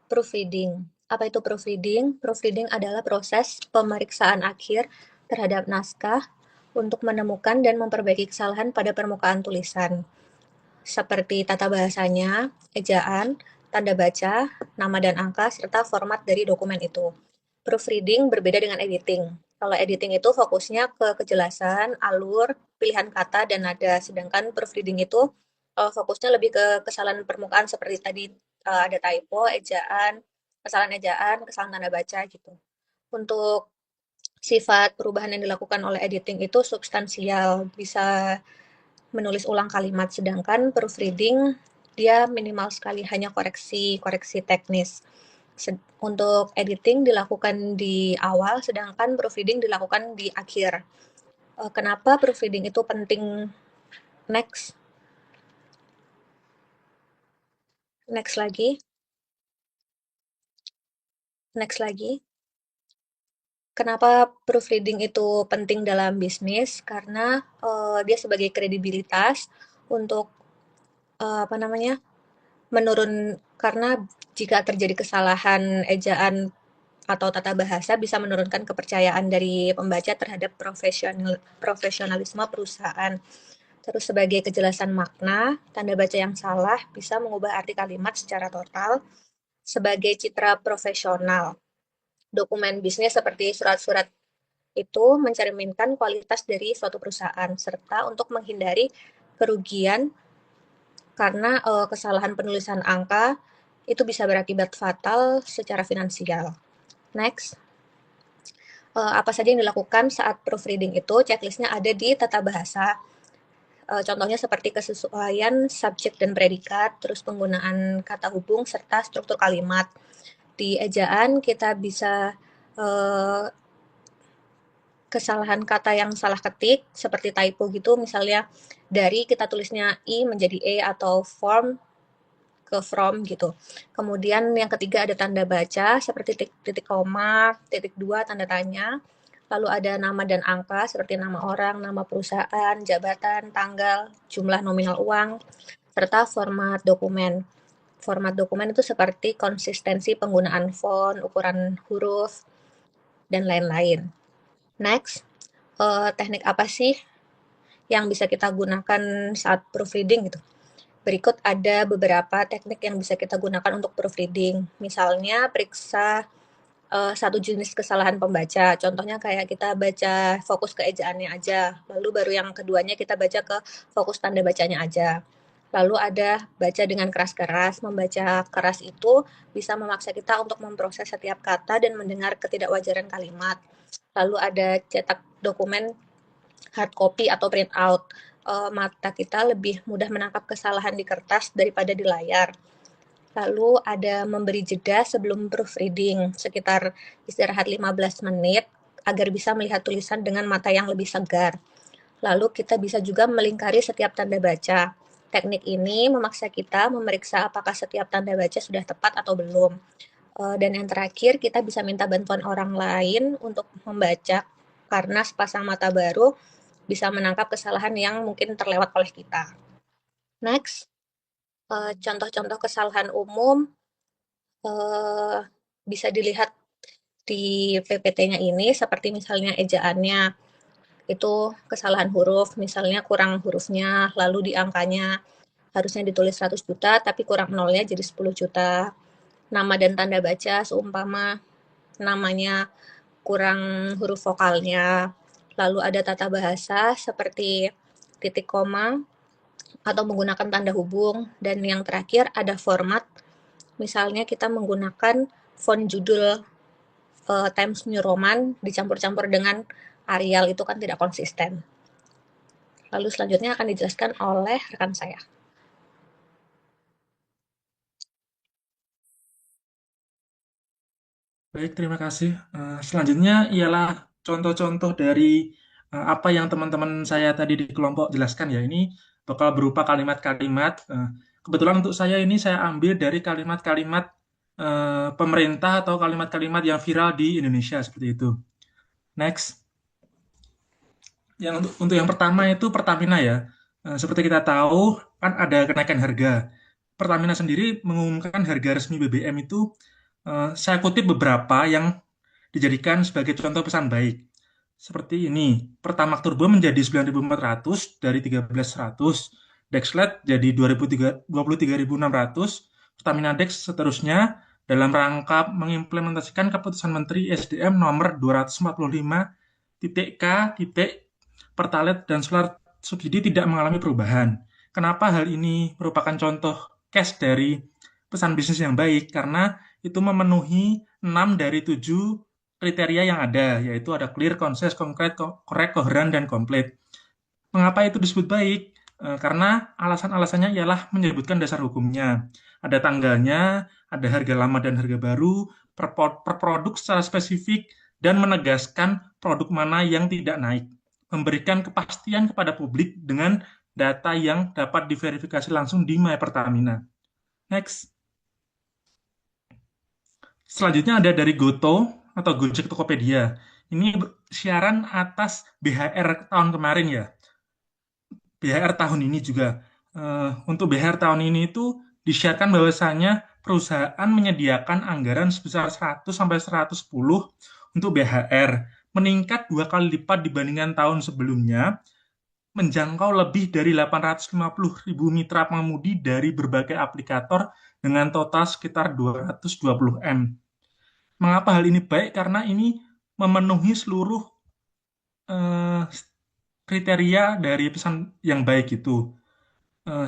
proofreading. Apa itu proofreading? Proofreading adalah proses pemeriksaan akhir terhadap naskah untuk menemukan dan memperbaiki kesalahan pada permukaan tulisan, seperti tata bahasanya, ejaan, tanda baca, nama dan angka, serta format dari dokumen itu. Proofreading berbeda dengan editing. Kalau editing itu fokusnya ke kejelasan, alur, pilihan kata, dan nada. Sedangkan proofreading itu fokusnya lebih ke kesalahan permukaan seperti tadi ada typo, ejaan, kesalahan tanda baca gitu. Untuk sifat perubahan yang dilakukan oleh editing itu substansial, bisa menulis ulang kalimat, sedangkan proofreading dia minimal sekali hanya koreksi teknis. Untuk editing dilakukan di awal, sedangkan proofreading dilakukan di akhir. Kenapa proofreading itu penting? Next. Next lagi. Kenapa proofreading itu penting dalam bisnis? Karena dia sebagai kredibilitas untuk karena jika terjadi kesalahan ejaan atau tata bahasa bisa menurunkan kepercayaan dari pembaca terhadap profesionalisme perusahaan. Terus sebagai kejelasan makna, tanda baca yang salah bisa mengubah arti kalimat secara total. Sebagai citra profesional, dokumen bisnis seperti surat-surat itu mencerminkan kualitas dari suatu perusahaan, serta untuk menghindari kerugian karena kesalahan penulisan angka itu bisa berakibat fatal secara finansial. Next. Apa saja yang dilakukan saat proofreading itu, checklistnya ada di tata bahasa. Contohnya seperti kesesuaian subjek dan predikat, terus penggunaan kata hubung, serta struktur kalimat. Di ejaan kita bisa kesalahan kata yang salah ketik, seperti typo gitu, misalnya dari kita tulisnya I menjadi E atau form ke from gitu. Kemudian yang ketiga ada tanda baca seperti titik koma, titik dua, tanda tanya. Lalu ada nama dan angka seperti nama orang, nama perusahaan, jabatan, tanggal, jumlah nominal uang, serta format dokumen. Format dokumen itu seperti konsistensi penggunaan font, ukuran huruf, dan lain-lain. Next, teknik apa sih yang bisa kita gunakan saat proofreading gitu? Berikut ada beberapa teknik yang bisa kita gunakan untuk proofreading. Misalnya periksa satu jenis kesalahan pembaca. Contohnya kayak kita baca fokus ke ejaannya aja. Lalu baru yang keduanya kita baca ke fokus tanda bacanya aja. Lalu ada baca dengan keras-keras. Membaca keras itu bisa memaksa kita untuk memproses setiap kata dan mendengar ketidakwajaran kalimat. Lalu ada cetak dokumen hard copy atau print out. Mata kita lebih mudah menangkap kesalahan di kertas daripada di layar. Lalu ada memberi jeda sebelum proofreading, sekitar istirahat 15 menit agar bisa melihat tulisan dengan mata yang lebih segar. Lalu kita bisa juga melingkari setiap tanda baca. Teknik ini memaksa kita memeriksa apakah setiap tanda baca sudah tepat atau belum. Dan yang terakhir, kita bisa minta bantuan orang lain untuk membaca, karena sepasang mata baru bisa menangkap kesalahan yang mungkin terlewat oleh kita. Next, contoh-contoh kesalahan umum bisa dilihat di PPT-nya ini, seperti misalnya ejaannya, itu kesalahan huruf, misalnya kurang hurufnya, lalu di angkanya harusnya ditulis 100 juta, tapi kurang nolnya jadi 10 juta. Nama dan tanda baca, seumpama namanya kurang huruf vokalnya, lalu ada tata bahasa seperti titik koma atau menggunakan tanda hubung, dan yang terakhir ada format, misalnya kita menggunakan font judul Times New Roman dicampur-campur dengan Arial, itu kan tidak konsisten. Lalu selanjutnya akan dijelaskan oleh rekan saya. Baik, terima kasih. Selanjutnya ialah contoh-contoh dari apa yang teman-teman saya tadi di kelompok jelaskan ya. Ini bakal berupa kalimat-kalimat. Kebetulan untuk saya ini saya ambil dari kalimat-kalimat pemerintah atau kalimat-kalimat yang viral di Indonesia seperti itu. Next. Yang untuk yang pertama itu Pertamina ya. Seperti kita tahu kan ada kenaikan harga. Pertamina sendiri mengumumkan harga resmi BBM itu, saya kutip beberapa yang dijadikan sebagai contoh pesan baik. Seperti ini, Pertamax Turbo menjadi 9.400 dari 13.100, Dexlet jadi 23.600, Pertamina Dex seterusnya dalam rangka mengimplementasikan keputusan Menteri SDM nomor 245.K. Pertalite dan solar subsidi tidak mengalami perubahan. Kenapa hal ini merupakan contoh case dari pesan bisnis yang baik? Karena itu memenuhi 6 dari 7 kriteria yang ada, yaitu ada clear, concise, konkret, korek, koheren, dan komplit. Mengapa itu disebut baik? Karena alasan-alasannya ialah menyebutkan dasar hukumnya. Ada tanggalnya, ada harga lama dan harga baru, per produk secara spesifik, dan menegaskan produk mana yang tidak naik. Memberikan kepastian kepada publik dengan data yang dapat diverifikasi langsung di My Pertamina. Next. Selanjutnya ada dari Goto atau Gojek Tokopedia. Ini siaran atas BHR tahun kemarin ya. BHR tahun ini juga. Untuk BHR tahun ini itu disiarkan bahwasanya perusahaan menyediakan anggaran sebesar 100-110 untuk BHR, meningkat 2 kali lipat dibandingkan tahun sebelumnya, menjangkau lebih dari 850.000 mitra pengemudi dari berbagai aplikator dengan total sekitar 220 M. Mengapa hal ini baik? Karena ini memenuhi seluruh kriteria dari pesan yang baik itu.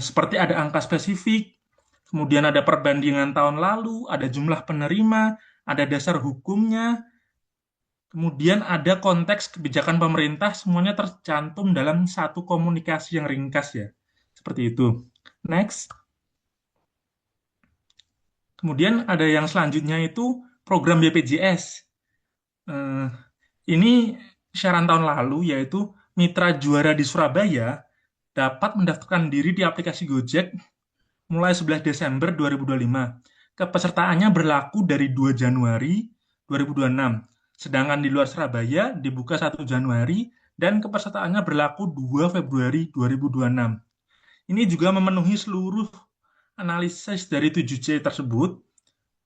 Seperti ada angka spesifik, kemudian ada perbandingan tahun lalu, ada jumlah penerima, ada dasar hukumnya, kemudian ada konteks kebijakan pemerintah, semuanya tercantum dalam satu komunikasi yang ringkas ya. Seperti itu. Next. Kemudian ada yang selanjutnya itu program BPJS. Ini siaran tahun lalu, yaitu mitra juara di Surabaya dapat mendaftarkan diri di aplikasi Gojek mulai 11 Desember 2025. Kepesertaannya berlaku dari 2 Januari 2026. Sedangkan di luar Surabaya dibuka 1 Januari dan kepesertaannya berlaku 2 Februari 2026. Ini juga memenuhi seluruh analisis dari 7C tersebut.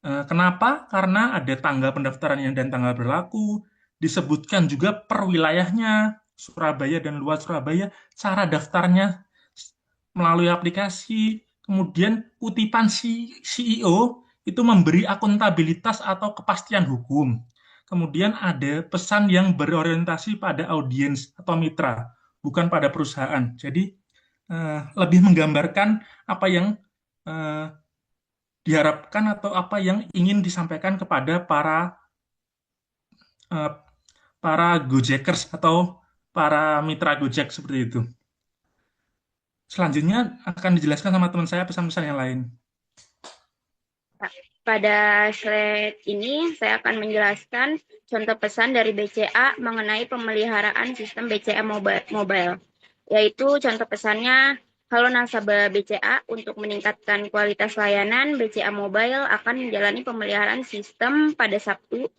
Kenapa? Karena ada tanggal pendaftarannya dan tanggal berlaku. Disebutkan juga per wilayahnya, Surabaya dan luar Surabaya, cara daftarnya melalui aplikasi. Kemudian kutipan CEO itu memberi akuntabilitas atau kepastian hukum. Kemudian ada pesan yang berorientasi pada audiens atau mitra, bukan pada perusahaan. Jadi lebih menggambarkan apa yang diharapkan atau apa yang ingin disampaikan kepada para Gojekers atau para mitra Gojek seperti itu. Selanjutnya akan dijelaskan sama teman saya pesan-pesan yang lain. Pada slide ini saya akan menjelaskan contoh pesan dari BCA mengenai pemeliharaan sistem BCA mobile. yaitu contoh pesannya, halo nasabah BCA, untuk meningkatkan kualitas layanan, BCA Mobile akan menjalani pemeliharaan sistem pada Sabtu,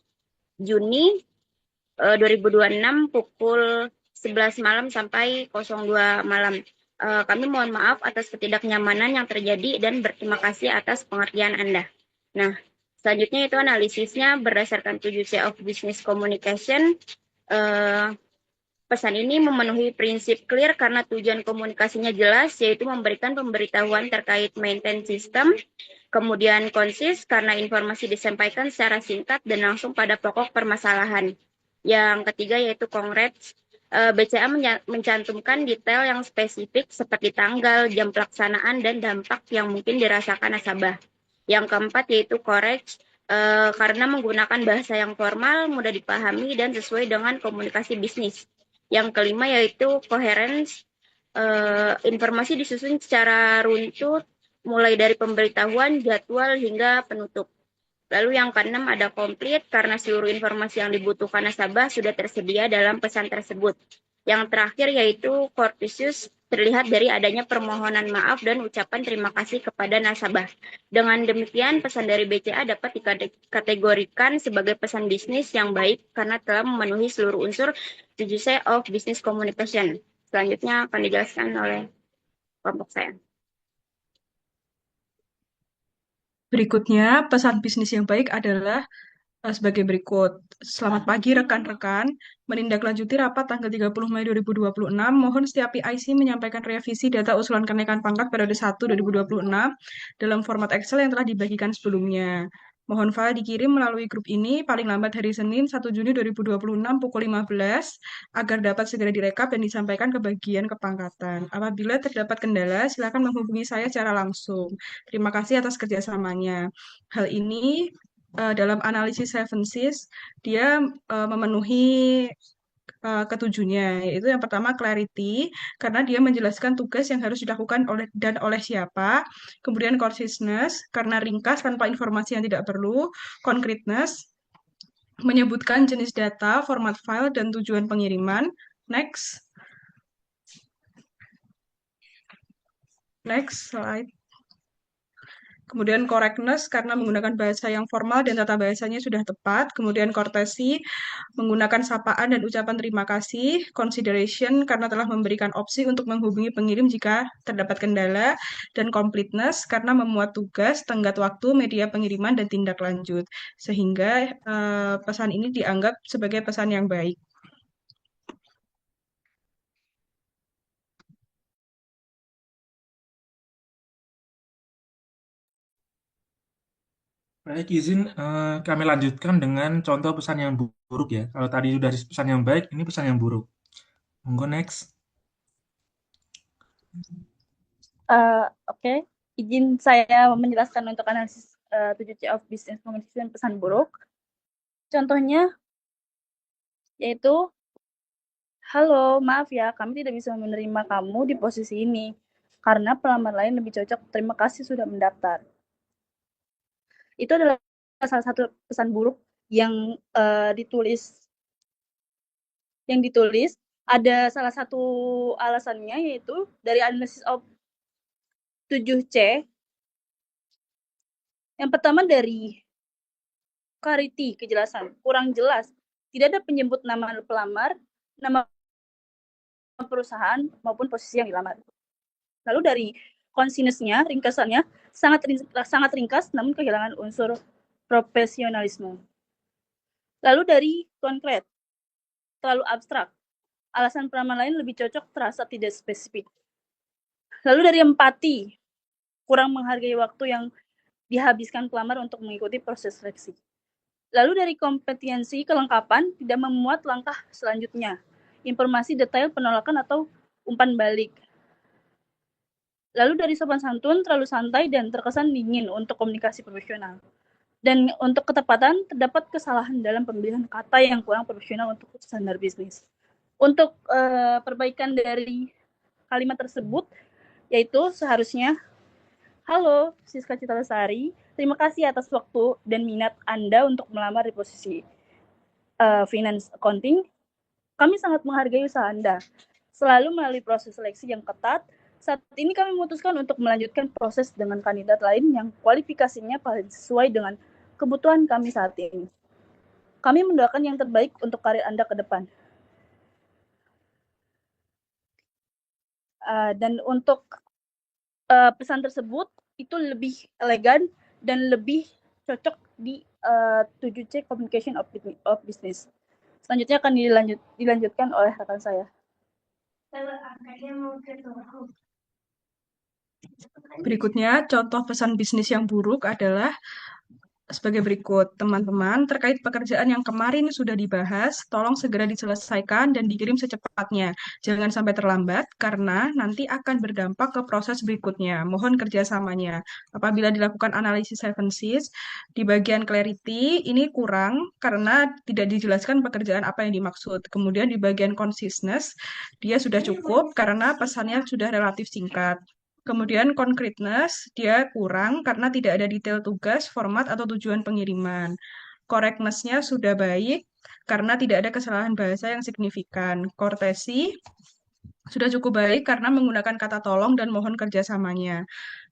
Juni 2026 pukul 11 malam sampai 02 malam. Kami mohon maaf atas ketidaknyamanan yang terjadi dan berterima kasih atas pengertian Anda. Nah, selanjutnya itu analisisnya berdasarkan 7C of Business Communication. Pesan ini memenuhi prinsip clear karena tujuan komunikasinya jelas, yaitu memberikan pemberitahuan terkait maintenance system, kemudian konsis karena informasi disampaikan secara singkat dan langsung pada pokok permasalahan. Yang ketiga yaitu congrats. BCA mencantumkan detail yang spesifik seperti tanggal, jam pelaksanaan, dan dampak yang mungkin dirasakan nasabah. Yang keempat yaitu correct, karena menggunakan bahasa yang formal, mudah dipahami, dan sesuai dengan komunikasi bisnis. Yang kelima yaitu coherence, informasi disusun secara runtut, mulai dari pemberitahuan, jadwal, hingga penutup. Lalu yang keenam ada komplit, karena seluruh informasi yang dibutuhkan nasabah sudah tersedia dalam pesan tersebut. Yang terakhir yaitu courteous, terlihat dari adanya permohonan maaf dan ucapan terima kasih kepada nasabah. Dengan demikian, pesan dari BCA dapat dikategorikan sebagai pesan bisnis yang baik karena telah memenuhi seluruh unsur 7C of Business Communication. Selanjutnya akan dijelaskan oleh kelompok saya. Berikutnya, pesan bisnis yang baik adalah sebagai berikut. Selamat pagi rekan-rekan. Menindaklanjuti rapat tanggal 30 Mei 2026, mohon setiap PIC menyampaikan revisi data usulan kenaikan pangkat periode 1 2026 dalam format Excel yang telah dibagikan sebelumnya. Mohon file dikirim melalui grup ini paling lambat hari Senin 1 Juni 2026 pukul 15 agar dapat segera direkap dan disampaikan ke bagian kepangkatan. Apabila terdapat kendala, silakan menghubungi saya secara langsung. Terima kasih atas kerjasamanya. Hal ini dalam analisis 7Cs, dia memenuhi ketujuhnya, yaitu yang pertama clarity, karena dia menjelaskan tugas yang harus dilakukan oleh siapa, kemudian conciseness, karena ringkas tanpa informasi yang tidak perlu, concreteness, menyebutkan jenis data, format file, dan tujuan pengiriman. Next slide. Kemudian correctness karena menggunakan bahasa yang formal dan tata bahasanya sudah tepat. Kemudian courtesy menggunakan sapaan dan ucapan terima kasih. Consideration karena telah memberikan opsi untuk menghubungi pengirim jika terdapat kendala. Dan completeness karena memuat tugas, tenggat waktu, media pengiriman, dan tindak lanjut. Sehingga pesan ini dianggap sebagai pesan yang baik. Baik, izin kami lanjutkan dengan contoh pesan yang buruk ya. Kalau tadi sudah pesan yang baik, ini pesan yang buruk. Monggo next. Oke, izin saya menjelaskan untuk analisis 7C of Business Communication pesan buruk. Contohnya yaitu, halo, maaf ya, kami tidak bisa menerima kamu di posisi ini karena pelamar lain lebih cocok. Terima kasih sudah mendaftar. Itu adalah salah satu pesan buruk yang ditulis. Ada salah satu alasannya yaitu dari analisis of 7C. Yang pertama dari clarity, kejelasan, kurang jelas. Tidak ada penyebut nama pelamar, nama perusahaan, maupun posisi yang dilamar. Lalu dari conciseness-nya, ringkasannya, sangat ringkas, namun kehilangan unsur profesionalisme. Lalu dari konkret, terlalu abstrak. Alasan pelamar lain lebih cocok terasa tidak spesifik. Lalu dari empati, kurang menghargai waktu yang dihabiskan pelamar untuk mengikuti proses seleksi. Lalu dari kompetensi, kelengkapan, tidak memuat langkah selanjutnya. Informasi detail penolakan atau umpan balik. Lalu dari sopan santun, terlalu santai dan terkesan dingin untuk komunikasi profesional. Dan untuk ketepatan, terdapat kesalahan dalam pemilihan kata yang kurang profesional untuk standar bisnis. Untuk perbaikan dari kalimat tersebut, yaitu seharusnya, halo, Siska Citra Lestari, terima kasih atas waktu dan minat Anda untuk melamar di posisi finance accounting. Kami sangat menghargai usaha Anda. Selalu melalui proses seleksi yang ketat, saat ini kami memutuskan untuk melanjutkan proses dengan kandidat lain yang kualifikasinya paling sesuai dengan kebutuhan kami saat ini. Kami mendoakan yang terbaik untuk karir Anda ke depan. Dan untuk pesan tersebut itu lebih elegan dan lebih cocok di 7C Communication of Business. Selanjutnya akan dilanjutkan oleh rekan saya. Berikutnya, contoh pesan bisnis yang buruk adalah sebagai berikut. Teman-teman, terkait pekerjaan yang kemarin sudah dibahas, tolong segera diselesaikan dan dikirim secepatnya. Jangan sampai terlambat, karena nanti akan berdampak ke proses berikutnya. Mohon kerjasamanya. Apabila dilakukan analisis 7Cs, di bagian clarity, ini kurang karena tidak dijelaskan pekerjaan apa yang dimaksud. Kemudian di bagian consciousness, dia sudah cukup karena pesannya sudah relatif singkat. Kemudian concreteness, dia kurang karena tidak ada detail tugas, format, atau tujuan pengiriman. Correctness-nya sudah baik karena tidak ada kesalahan bahasa yang signifikan. Courtesy sudah cukup baik karena menggunakan kata tolong dan mohon kerjasamanya.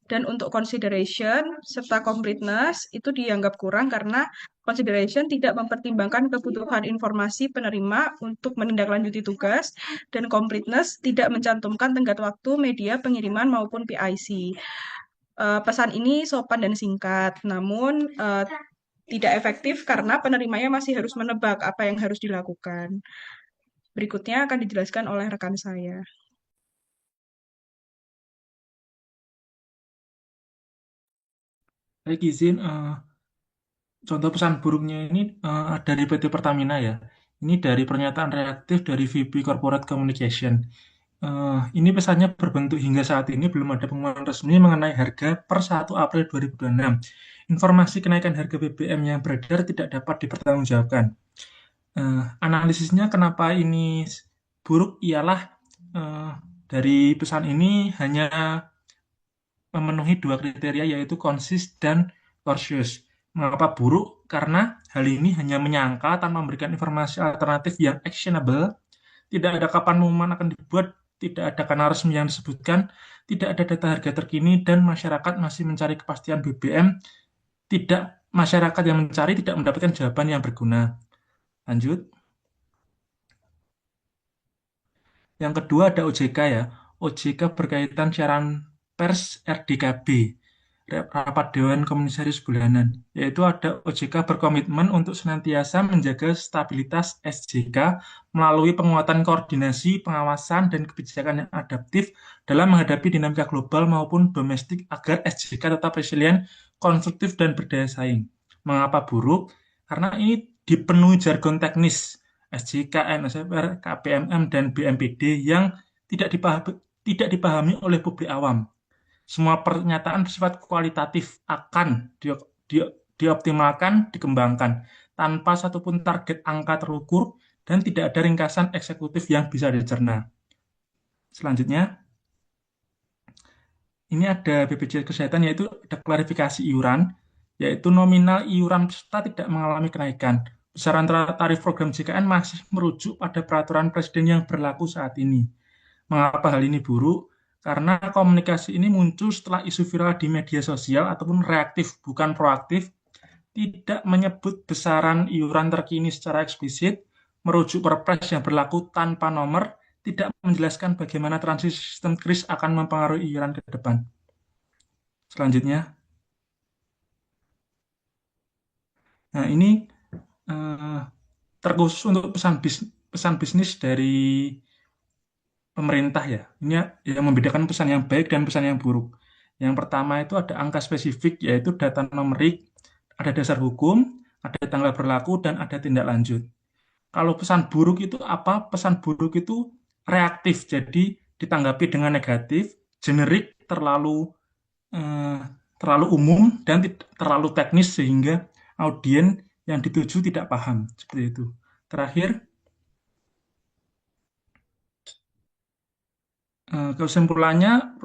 Dan untuk consideration serta completeness itu dianggap kurang karena consideration tidak mempertimbangkan kebutuhan informasi penerima untuk menindaklanjuti tugas, dan completeness tidak mencantumkan tenggat waktu, media pengiriman maupun PIC. Pesan ini sopan dan singkat, namun tidak efektif karena penerimanya masih harus menebak apa yang harus dilakukan. Berikutnya akan dijelaskan oleh rekan saya. Baik, izin contoh pesan buruknya ini dari PT Pertamina ya. Ini dari pernyataan reaktif dari VP Corporate Communication. Ini pesannya berbentuk hingga saat ini belum ada pengumuman resmi mengenai harga per 1 April 2026. Informasi kenaikan harga BBM yang beredar tidak dapat dipertanggungjawabkan. Analisisnya kenapa ini buruk ialah dari pesan ini hanya memenuhi 2 kriteria, yaitu konsis dan cautious. Mengapa buruk? Karena hal ini hanya menyangka tanpa memberikan informasi alternatif yang actionable. Tidak ada kapan pengumuman akan dibuat, tidak ada kanal resmi yang disebutkan, tidak ada data harga terkini, dan masyarakat masih mencari kepastian BBM. Masyarakat yang mencari tidak mendapatkan jawaban yang berguna. Lanjut. Yang kedua ada OJK ya. OJK berkaitan siaran pers RDKB, Rapat Dewan Komisaris Bulanan, yaitu ada OJK berkomitmen untuk senantiasa menjaga stabilitas SJK melalui penguatan koordinasi, pengawasan, dan kebijakan yang adaptif dalam menghadapi dinamika global maupun domestik agar SJK tetap resilient, konstruktif, dan berdaya saing. Mengapa buruk? Karena ini dipenuhi jargon teknis SJK, NSFR, KPMM, dan BMPD yang tidak dipahami oleh publik awam. Semua pernyataan bersifat kualitatif akan dioptimalkan, dikembangkan, tanpa satupun target angka terukur, dan tidak ada ringkasan eksekutif yang bisa dicerna. Selanjutnya, ini ada BPJS Kesehatan, yaitu ada klarifikasi iuran, yaitu nominal iuran peserta tidak mengalami kenaikan. Besaran tarif program JKN masih merujuk pada peraturan presiden yang berlaku saat ini. Mengapa hal ini buruk? Karena komunikasi ini muncul setelah isu viral di media sosial ataupun reaktif, bukan proaktif, tidak menyebut besaran iuran terkini secara eksplisit, merujuk perpres yang berlaku tanpa nomor, tidak menjelaskan bagaimana transisi sistem kris akan mempengaruhi iuran ke depan. Selanjutnya. Nah, ini terkhusus untuk pesan bisnis dari pemerintah ya. Ini yang membedakan pesan yang baik dan pesan yang buruk. Yang pertama itu ada angka spesifik, yaitu data numerik, ada dasar hukum, ada tanggal berlaku, dan ada tindak lanjut. Kalau pesan buruk itu apa? Pesan buruk itu reaktif, jadi ditanggapi dengan negatif, generik, terlalu umum, dan terlalu teknis sehingga audiens yang dituju tidak paham. Seperti itu. Terakhir, kesimpulannya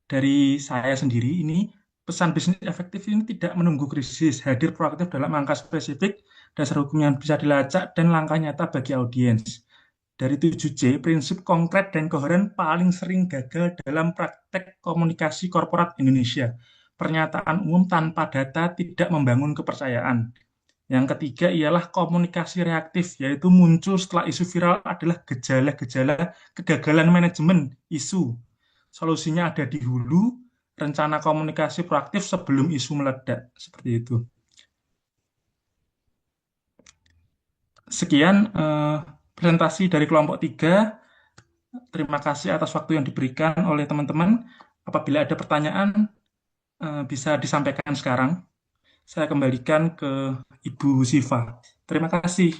dari saya sendiri ini, pesan bisnis efektif ini tidak menunggu krisis, hadir proaktif dalam angka spesifik, dasar hukum yang bisa dilacak, dan langkah nyata bagi audiens. Dari 7C, prinsip konkret dan koheren paling sering gagal dalam praktek komunikasi korporat Indonesia. Pernyataan umum tanpa data tidak membangun kepercayaan. Yang ketiga ialah komunikasi reaktif, yaitu muncul setelah isu viral adalah gejala-gejala kegagalan manajemen isu. Solusinya ada di hulu, rencana komunikasi proaktif sebelum isu meledak. Seperti itu. Sekian presentasi dari kelompok 3. Terima kasih atas waktu yang diberikan oleh teman-teman. Apabila ada pertanyaan, bisa disampaikan sekarang. Saya kembalikan ke Ibu Siva. Terima kasih.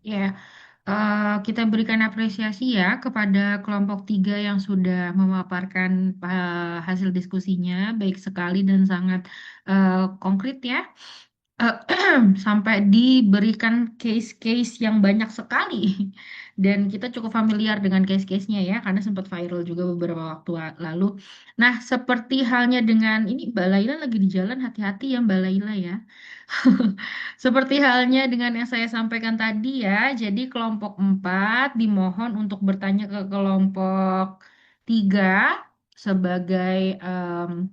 Ya, kita berikan apresiasi ya kepada kelompok 3 yang sudah memaparkan hasil diskusinya, baik sekali dan sangat konkret ya. Sampai diberikan case-case yang banyak sekali. Dan kita cukup familiar dengan case-case-nya ya, karena sempat viral juga beberapa waktu lalu. Nah, seperti halnya dengan ini, Mbak Laila lagi di jalan, hati-hati ya Mbak Laila ya. Seperti halnya dengan yang saya sampaikan tadi ya, jadi kelompok 4 dimohon untuk bertanya ke kelompok 3 sebagai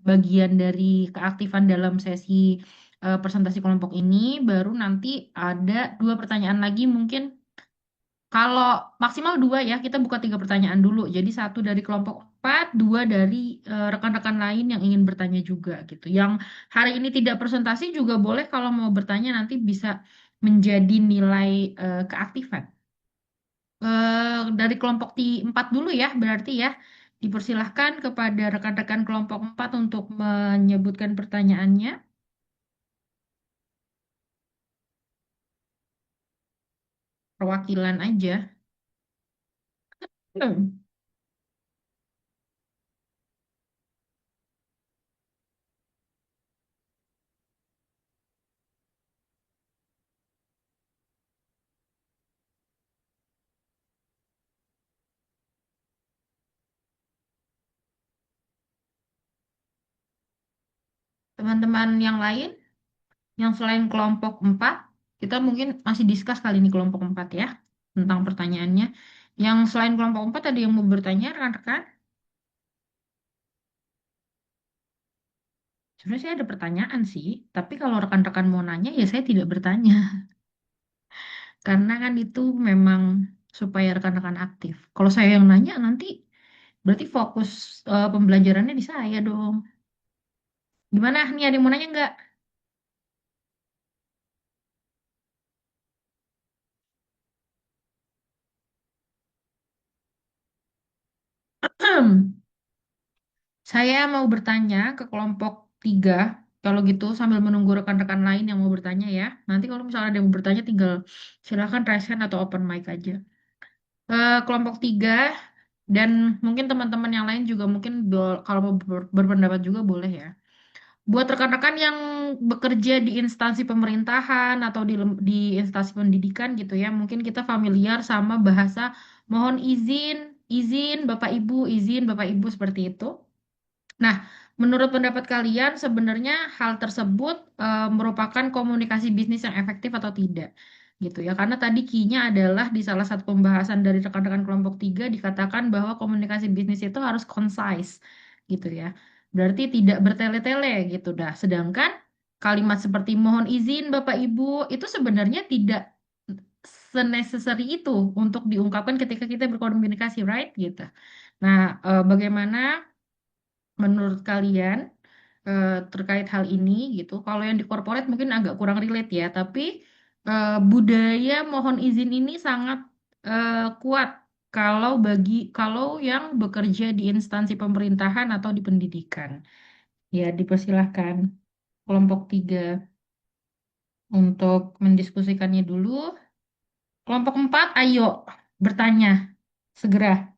bagian dari keaktifan dalam sesi presentasi kelompok ini. Baru nanti ada 2 pertanyaan lagi mungkin kalau maksimal 2 ya, kita buka 3 pertanyaan dulu. Jadi 1 dari kelompok 4, 2 dari rekan-rekan lain yang ingin bertanya juga gitu. Yang hari ini tidak presentasi juga boleh kalau mau bertanya nanti bisa menjadi nilai keaktifan. Dari kelompok 4 dulu ya, berarti ya. Dipersilahkan kepada rekan-rekan kelompok 4 untuk menyebutkan pertanyaannya. Perwakilan aja. Teman-teman yang lain, yang selain kelompok 4, kita mungkin masih discuss kali ini kelompok 4 ya, tentang pertanyaannya. Yang selain kelompok 4 ada yang mau bertanya, rekan-rekan? Sebenarnya saya ada pertanyaan sih, tapi kalau rekan-rekan mau nanya ya saya tidak bertanya. Karena kan itu memang supaya rekan-rekan aktif. Kalau saya yang nanya nanti berarti fokus pembelajarannya di saya dong. Gimana nih, ada yang mau nanya nggak? Saya mau bertanya ke kelompok 3. Kalau gitu sambil menunggu rekan-rekan lain yang mau bertanya ya. Nanti kalau misalnya ada yang mau bertanya tinggal silakan raise hand atau open mic aja. Kelompok 3 dan mungkin teman-teman yang lain juga mungkin kalau mau berpendapat juga boleh ya. Buat rekan-rekan yang bekerja di instansi pemerintahan atau di instansi pendidikan gitu ya, mungkin kita familiar sama bahasa mohon izin, izin Bapak Ibu, izin Bapak Ibu seperti itu. Nah, menurut pendapat kalian sebenarnya hal tersebut merupakan komunikasi bisnis yang efektif atau tidak? Gitu ya. Karena tadi key-nya adalah di salah satu pembahasan dari rekan-rekan kelompok 3 dikatakan bahwa komunikasi bisnis itu harus concise gitu ya. Berarti tidak bertele-tele gitu dah. Sedangkan kalimat seperti mohon izin Bapak Ibu itu sebenarnya tidak senecessary itu untuk diungkapkan ketika kita berkomunikasi, right? Gitu. Nah, bagaimana menurut kalian terkait hal ini gitu? Kalau yang di corporate mungkin agak kurang relate ya, tapi budaya mohon izin ini sangat kuat kalau yang bekerja di instansi pemerintahan atau di pendidikan. Ya, dipersilahkan kelompok 3 untuk mendiskusikannya dulu. Kelompok 4, ayo bertanya segera.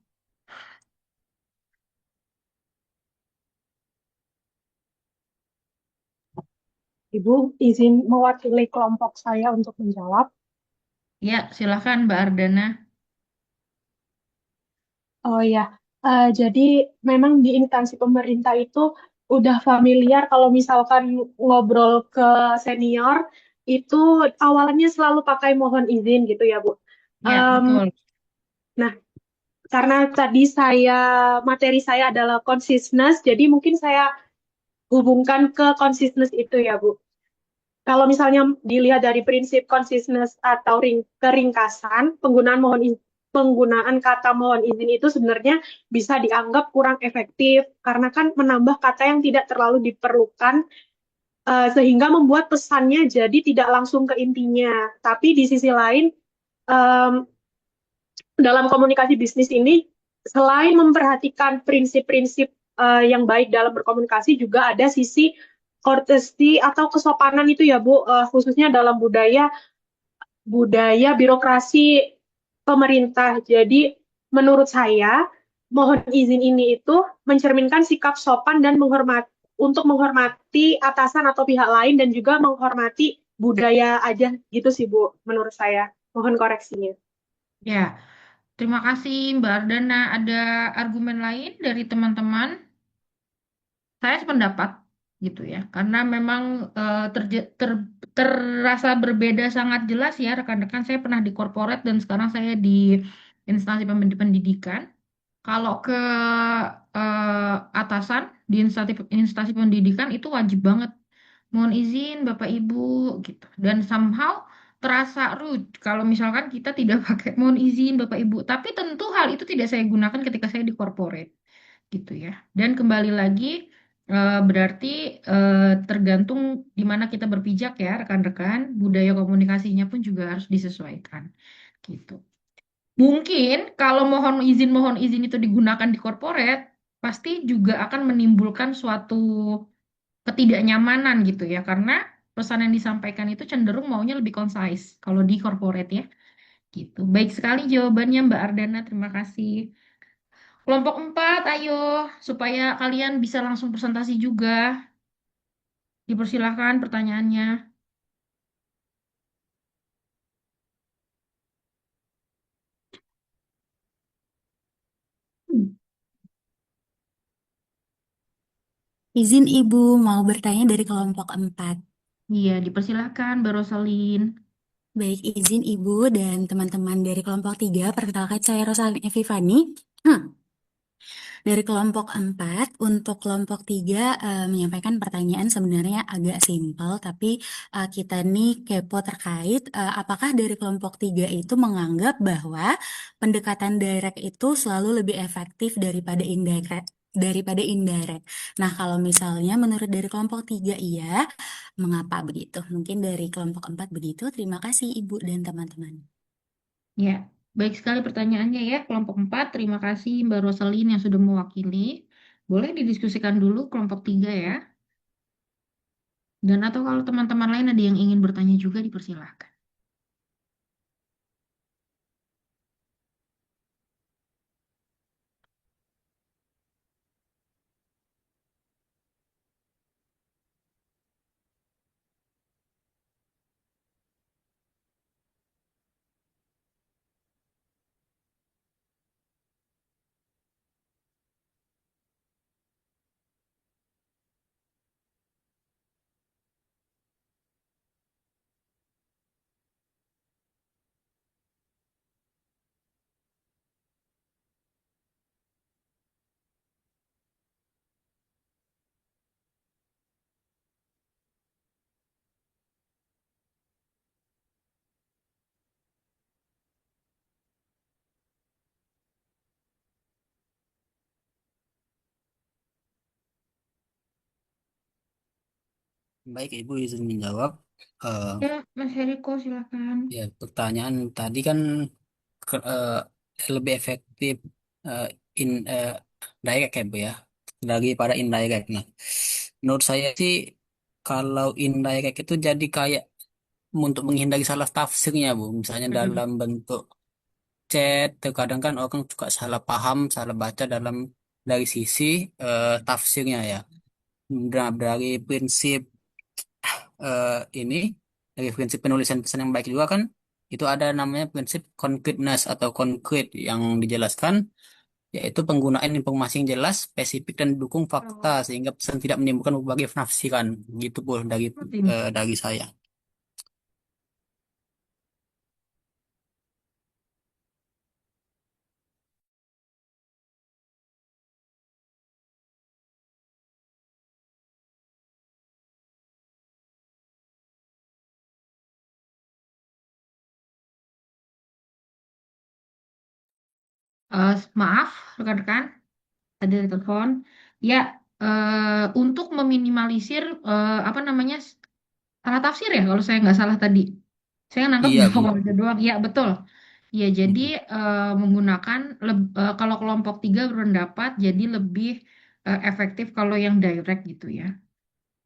Ibu, izin mewakili kelompok saya untuk menjawab. Ya, silahkan Mbak Ardana. Oh ya, jadi memang di instansi pemerintah itu udah familiar kalau misalkan ngobrol ke senior itu awalnya selalu pakai mohon izin gitu ya Bu. Ya, betul. Nah, karena tadi materi saya adalah consciousness, jadi mungkin saya hubungkan ke consciousness itu ya, Bu. Kalau misalnya dilihat dari prinsip consciousness atau keringkasan, penggunaan kata mohon izin itu sebenarnya bisa dianggap kurang efektif karena kan menambah kata yang tidak terlalu diperlukan, sehingga membuat pesannya jadi tidak langsung ke intinya. Tapi di sisi lain, em, dalam komunikasi bisnis ini, selain memperhatikan prinsip-prinsip yang baik dalam berkomunikasi, juga ada sisi courtesy atau kesopanan itu ya Bu, khususnya dalam budaya budaya birokrasi pemerintah. Jadi menurut saya mohon izin ini itu mencerminkan sikap sopan dan menghormati atasan atau pihak lain dan juga menghormati budaya aja gitu sih Bu menurut saya. Mohon koreksinya. Ya, terima kasih Mbak Ardana. Ada argumen lain dari teman-teman? Saya sependapat gitu ya, karena memang terasa berbeda sangat jelas ya rekan-rekan. Saya pernah di corporate dan sekarang saya di instansi pendidikan. Kalau ke atasan di instansi pendidikan itu wajib banget mohon izin Bapak Ibu gitu. Dan somehow terasa rude kalau misalkan kita tidak pakai mohon izin Bapak Ibu. Tapi tentu hal itu tidak saya gunakan ketika saya di corporate gitu ya. Dan kembali lagi berarti tergantung di mana kita berpijak ya rekan-rekan. Budaya komunikasinya pun juga harus disesuaikan gitu. Mungkin kalau mohon izin itu digunakan di corporate, pasti juga akan menimbulkan suatu ketidaknyamanan gitu ya, karena pesan yang disampaikan itu cenderung maunya lebih concise kalau di corporate ya, gitu. Baik sekali jawabannya Mbak Ardana, terima kasih. Kelompok 4, ayo, supaya kalian bisa langsung presentasi juga. Dipersilahkan pertanyaannya. Izin Ibu, mau bertanya dari kelompok 4. Iya, dipersilahkan Mbak Rosalin. Baik, izin Ibu dan teman-teman dari kelompok 3, perkenalkan saya Rosalin Evivani. Dari kelompok 4, untuk kelompok 3 menyampaikan pertanyaan sebenarnya agak simpel, tapi kita nih kepo terkait apakah dari kelompok 3 itu menganggap bahwa pendekatan direct itu selalu lebih efektif daripada indirect. Nah, kalau misalnya menurut dari kelompok 3 iya, mengapa begitu? Mungkin dari kelompok 4 begitu. Terima kasih Ibu dan teman-teman. Ya, baik sekali pertanyaannya ya, kelompok 4. Terima kasih Mbak Rosalin yang sudah mewakili. Boleh didiskusikan dulu kelompok 3 ya. Dan atau kalau teman-teman lain ada yang ingin bertanya juga dipersilahkan. Baik, Ibu izin menjawab. Eh, Ya, Mas Heriko silakan. ya, pertanyaan tadi kan lebih efektif eh, in direct ya, Bu ya, daripada indirect. Nah, menurut saya sih kalau indirect itu jadi kayak untuk menghindari salah tafsirnya, Bu. Misalnya Mm-mm. dalam bentuk chat, terkadang kan orang suka salah paham, salah baca dari sisi tafsirnya ya. Nah, eh, ini dari prinsip penulisan pesan yang baik juga kan itu ada namanya prinsip concreteness atau concrete yang dijelaskan, yaitu penggunaan informasi yang jelas, spesifik dan dukung fakta sehingga pesan tidak menimbulkan berbagai penafsiran. Gitu Bu dari saya. Maaf, rekan-rekan, ada telepon. Ya, untuk meminimalisir apa namanya salah tafsir ya kalau saya nggak salah tadi. Saya nangkep Iya, Bu. bahwa ada doang. Ya, betul. Ya, jadi menggunakan kalau kelompok tiga berpendapat jadi lebih efektif kalau yang direct gitu ya.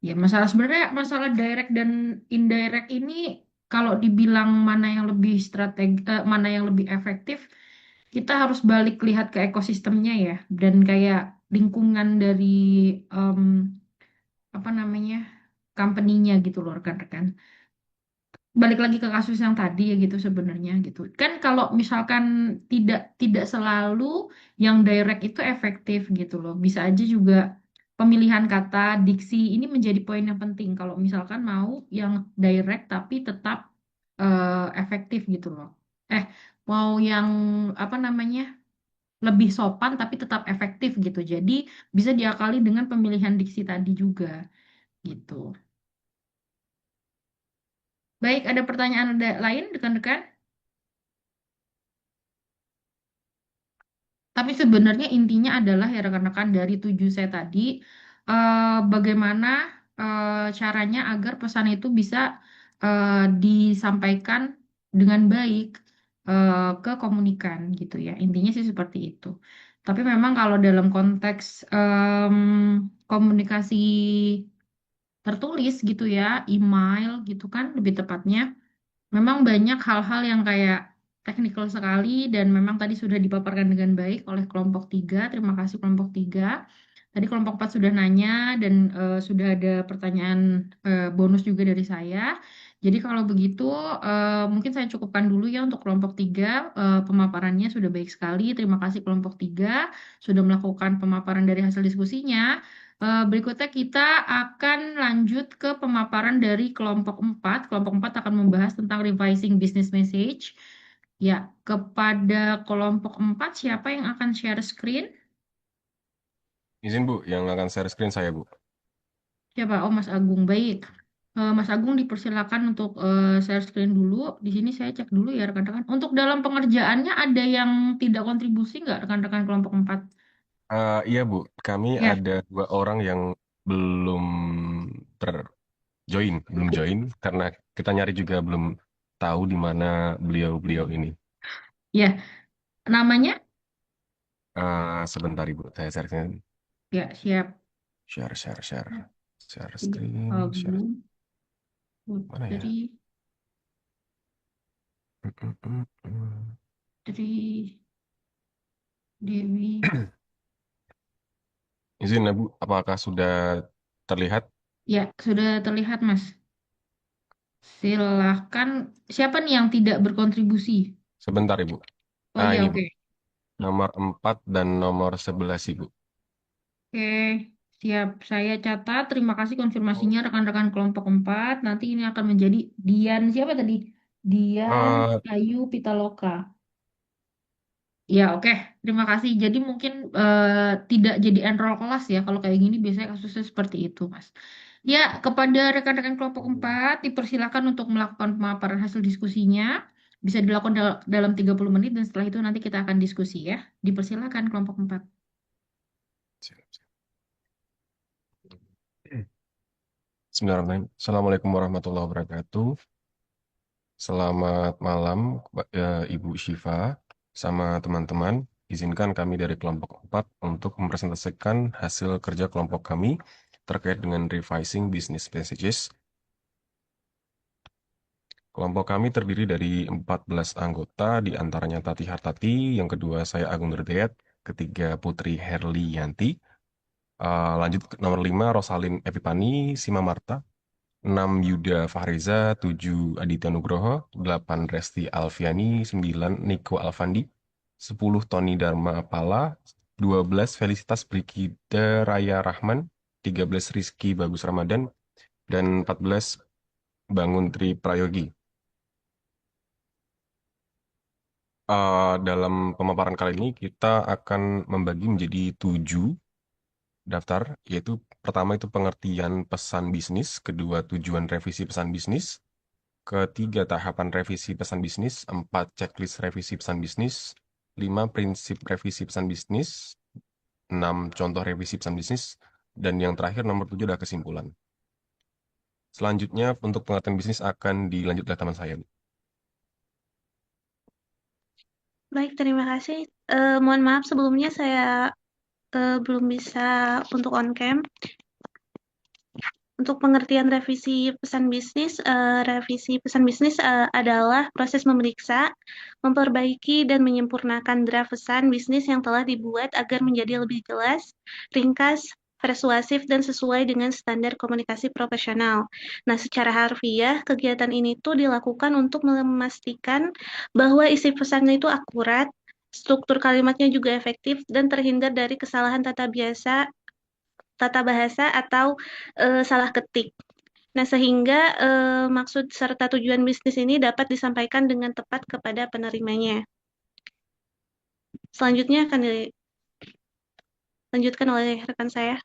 Ya, masalah sebenarnya masalah direct dan indirect ini kalau dibilang mana yang lebih mana yang lebih efektif, kita harus balik lihat ke ekosistemnya ya dan kayak lingkungan dari em, apa namanya company-nya gitu loh rekan-rekan. Balik lagi ke kasus yang tadi ya gitu sebenarnya gitu. Kan kalau misalkan tidak tidak selalu yang direct itu efektif gitu loh. Bisa aja juga pemilihan kata, diksi ini menjadi poin yang penting kalau misalkan mau yang direct tapi tetap efektif gitu loh. Eh, mau yang apa namanya? Lebih sopan tapi tetap efektif gitu. Jadi bisa diakali dengan pemilihan diksi tadi juga gitu. Baik, ada pertanyaan lain rekan-rekan? Tapi sebenarnya intinya adalah ya rekan-rekan dari tujuh saya tadi, bagaimana caranya agar pesan itu bisa disampaikan dengan baik ke komunikan gitu ya. Intinya sih seperti itu. Tapi memang kalau dalam konteks komunikasi tertulis gitu ya, email gitu kan lebih tepatnya. Memang banyak hal-hal yang kayak teknikal sekali dan memang tadi sudah dipaparkan dengan baik oleh kelompok tiga. Terima kasih kelompok tiga. Tadi kelompok 4 sudah nanya dan sudah ada pertanyaan bonus juga dari saya. Jadi kalau begitu mungkin saya cukupkan dulu ya untuk kelompok tiga. Pemaparannya sudah baik sekali. Terima kasih kelompok tiga sudah melakukan pemaparan dari hasil diskusinya. Berikutnya kita akan lanjut ke pemaparan dari kelompok 4. Kelompok 4 akan membahas tentang revising business message. Ya, kepada kelompok 4 siapa yang akan share screen? Izin Bu, yang akan share screen saya Bu. Siapa? Oh, Mas Agung. Baik. Mas Agung dipersilakan untuk share screen dulu. Di sini saya cek dulu ya rekan-rekan. Untuk dalam pengerjaannya ada yang tidak kontribusi nggak rekan-rekan kelompok 4? Iya Bu, kami Ya. ada 2 orang yang belum belum join karena kita nyari juga belum tahu di mana beliau-beliau ini. Ya. Namanya? Sebentar Ibu, saya share screen. Ya, siap. Share Sudah. screen, share. Agung, Mana ya? Putri, Putri, Dewi. Izin ya Bu, apakah sudah terlihat? Ya, sudah terlihat, Mas. Silahkan. Siapa nih yang tidak berkontribusi? Sebentar Ibu. Oh iya, Ini Bu, oke. nomor 4 dan nomor 11 Ibu. Oke, siap. Saya catat. Terima kasih konfirmasinya rekan-rekan kelompok 4. Nanti ini akan menjadi Dian. Siapa tadi? Dian Ayu Pitaloka. Ya, oke. Terima kasih. Jadi mungkin tidak jadi enroll kelas ya. Kalau kayak gini biasanya kasusnya seperti itu, Mas. Ya, kepada rekan-rekan kelompok 4, dipersilakan untuk melakukan pemaparan hasil diskusinya. Bisa dilakukan dalam 30 menit dan setelah itu nanti kita akan diskusi ya. Dipersilakan kelompok 4. Bismillahirrahmanirrahim. Assalamualaikum warahmatullahi wabarakatuh. Selamat malam Ibu Syifa sama teman-teman. Izinkan kami dari kelompok 4 untuk mempresentasikan hasil kerja kelompok kami terkait dengan revising business messages. Kelompok kami terdiri dari 14 anggota, di antaranya Tati Hartati, yang kedua saya Agung Nurdayat, ketiga Putri Herlianti, lanjut ke nomor 5 Rosalin Epipani Simamarta, 6 Yuda Fahriza, 7 Aditya Nugroho, 8 Resti Alfiani, 9 Niko Alfandi, 10 Tony Dharma Apala, 12 Felicitas Brigida Raya Rahman, 13 Rizky Bagus Ramadan, dan 14 Bangun Tri Prayogi. Dalam pemaparan kali ini kita akan membagi menjadi 7 daftar, yaitu pertama itu pengertian pesan bisnis, kedua tujuan revisi pesan bisnis, ketiga tahapan revisi pesan bisnis, 4 checklist revisi pesan bisnis, 5 prinsip revisi pesan bisnis, 6 contoh revisi pesan bisnis, dan yang terakhir nomor 7 adalah kesimpulan. Selanjutnya untuk pengertian bisnis akan dilanjut oleh teman saya. Baik, terima kasih. Mohon maaf sebelumnya saya belum bisa untuk on cam. Untuk pengertian revisi pesan bisnis adalah proses memeriksa, memperbaiki, dan menyempurnakan draft pesan bisnis yang telah dibuat agar menjadi lebih jelas, ringkas, persuasif, dan sesuai dengan standar komunikasi profesional. Nah, secara harfiah, kegiatan ini tuh dilakukan untuk memastikan bahwa isi pesannya itu akurat, struktur kalimatnya juga efektif, dan terhindar dari kesalahan tata bahasa atau salah ketik. Nah, sehingga maksud serta tujuan bisnis ini dapat disampaikan dengan tepat kepada penerimanya. Selanjutnya akan dilanjutkan oleh rekan saya.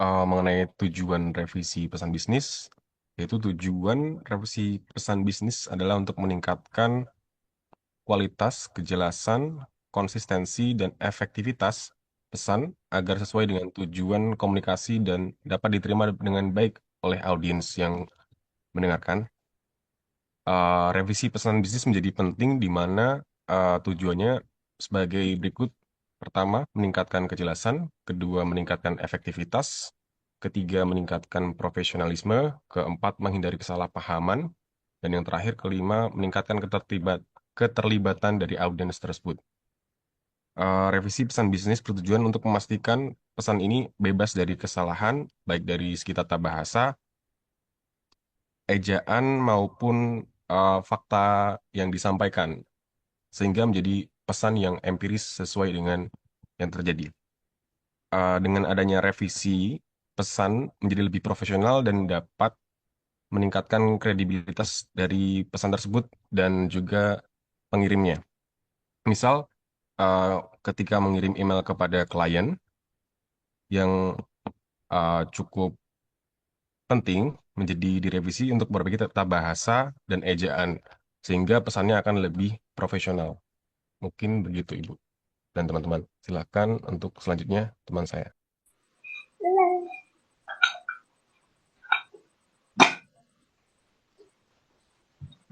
Mengenai tujuan revisi pesan bisnis, yaitu tujuan revisi pesan bisnis adalah untuk meningkatkan kualitas, kejelasan, konsistensi, dan efektivitas pesan agar sesuai dengan tujuan komunikasi dan dapat diterima dengan baik oleh audiens yang mendengarkan. Revisi pesan bisnis menjadi penting di mana tujuannya sebagai berikut. Pertama, meningkatkan kejelasan. Kedua, meningkatkan efektivitas. Ketiga, meningkatkan profesionalisme. Keempat, menghindari kesalahpahaman. Dan yang terakhir, kelima, meningkatkan keterlibatan dari audiens tersebut. Revisi pesan bisnis bertujuan untuk memastikan pesan ini bebas dari kesalahan, baik dari segi tata bahasa, ejaan, maupun fakta yang disampaikan, sehingga menjadi pesan yang empiris sesuai dengan yang terjadi. Dengan adanya revisi, pesan menjadi lebih profesional dan dapat meningkatkan kredibilitas dari pesan tersebut dan juga pengirimnya. Misal, ketika mengirim email kepada klien yang cukup penting menjadi direvisi untuk memperbaiki tata bahasa dan ejaan, sehingga pesannya akan lebih profesional. Mungkin begitu, Ibu dan teman-teman. Silakan untuk selanjutnya teman saya.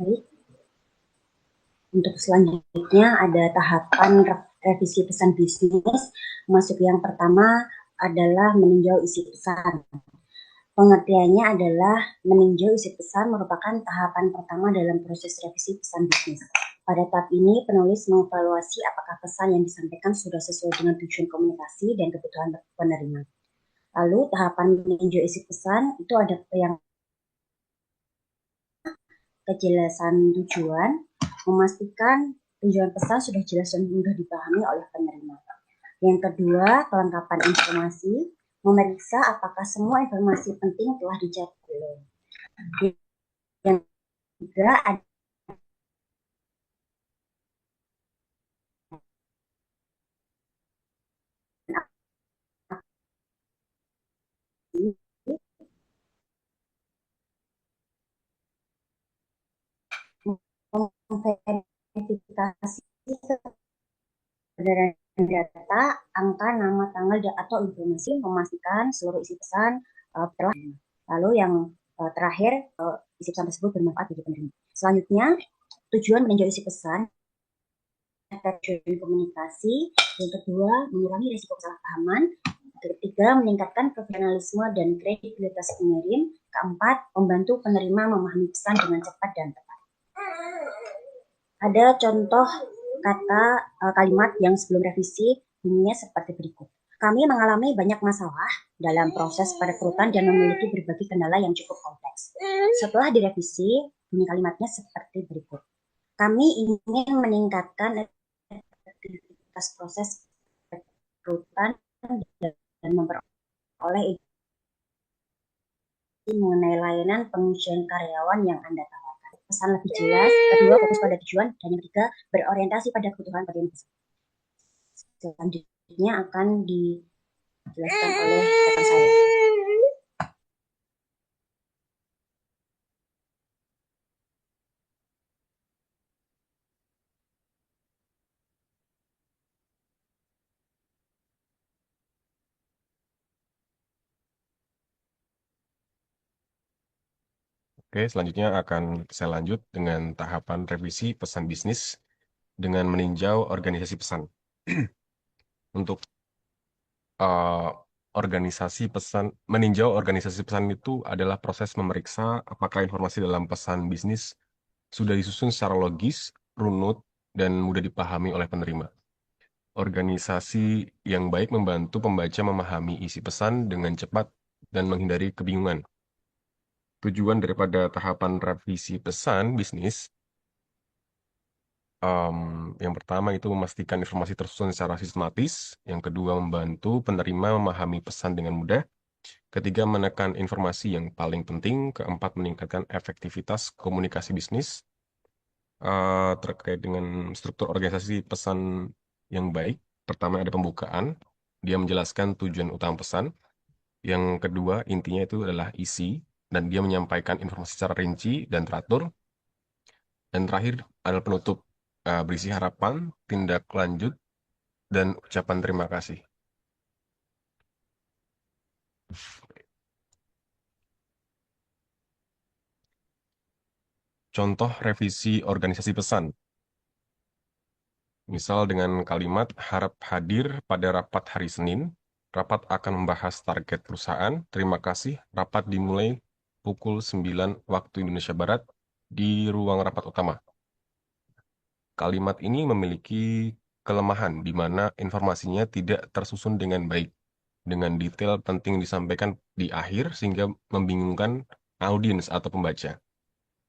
Baik. Untuk selanjutnya ada tahapan revisi pesan bisnis. Masuk yang pertama adalah meninjau isi pesan. Pengertiannya adalah meninjau isi pesan merupakan tahapan pertama dalam proses revisi pesan bisnis. Pada tahap ini, penulis mengevaluasi apakah pesan yang disampaikan sudah sesuai dengan tujuan komunikasi dan kebutuhan penerima. Lalu, tahapan meninjau isi pesan itu ada yang kejelasan tujuan, memastikan tujuan pesan sudah jelas dan mudah dipahami oleh penerima. Yang kedua, kelengkapan informasi, memeriksa apakah semua informasi penting telah dicatat belum. Yang ketiga, ada memverifikasi kebenaran data, angka, nama, tanggal, atau informasi, memastikan seluruh isi pesan telah. Lalu yang terakhir, isi pesan tersebut bermanfaat bagi penerima. Selanjutnya, tujuan meninjau isi pesan, tujuan komunikasi. Yang kedua, mengurangi risiko kesalahpahaman. Ketiga, meningkatkan profesionalisme dan kredibilitas pengirim. Keempat, membantu penerima memahami pesan dengan cepat dan tepat. Ada contoh kata kalimat yang sebelum revisi bunyinya seperti berikut. Kami mengalami banyak masalah dalam proses perekrutan dan memiliki berbagai kendala yang cukup kompleks. Setelah direvisi, bunyi kalimatnya seperti berikut. Kami ingin meningkatkan efektivitas proses perekrutan dan memperoleh mengenai layanan pengisian karyawan yang Anda tawarkan. Pesan lebih jelas, kedua fokus pada tujuan, dan yang ketiga berorientasi pada kebutuhan penerima pesan. Selanjutnya akan dijelaskan oleh rekan saya. Oke, selanjutnya akan saya lanjut dengan tahapan revisi pesan bisnis dengan meninjau organisasi pesan. Untuk uh, meninjau organisasi pesan itu adalah proses memeriksa apakah informasi dalam pesan bisnis sudah disusun secara logis, runut, dan mudah dipahami oleh penerima. Organisasi yang baik membantu pembaca memahami isi pesan dengan cepat dan menghindari kebingungan. Tujuan daripada tahapan revisi pesan bisnis, yang pertama itu memastikan informasi tersusun secara sistematis, yang kedua membantu penerima memahami pesan dengan mudah, ketiga menekan informasi yang paling penting, keempat meningkatkan efektivitas komunikasi bisnis. Terkait dengan struktur organisasi pesan yang baik, pertama ada pembukaan, dia menjelaskan tujuan utama pesan. Yang kedua, intinya itu adalah isi, dan dia menyampaikan informasi secara rinci dan teratur. Dan terakhir adalah penutup, berisi harapan, tindak lanjut, dan ucapan terima kasih. Contoh revisi organisasi pesan. Misal dengan kalimat harap hadir pada rapat hari Senin, rapat akan membahas target perusahaan. Terima kasih, rapat dimulai pukul 9 waktu Indonesia Barat di ruang rapat utama. Kalimat ini memiliki kelemahan di mana informasinya tidak tersusun dengan baik, dengan detail penting disampaikan di akhir sehingga membingungkan audiens atau pembaca.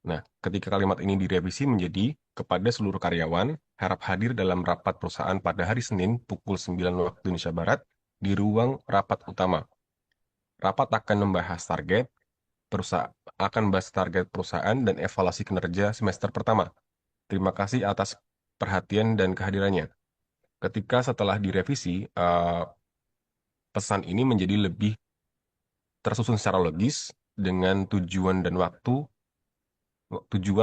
Nah, ketika kalimat ini direvisi menjadi kepada seluruh karyawan, harap hadir dalam rapat perusahaan pada hari Senin pukul 9 waktu Indonesia Barat di ruang rapat utama. Rapat akan membahas target perusahaan dan evaluasi kinerja semester pertama. Terima kasih atas perhatian dan kehadirannya. Ketika setelah direvisi, pesan ini menjadi lebih tersusun secara logis dengan tujuan,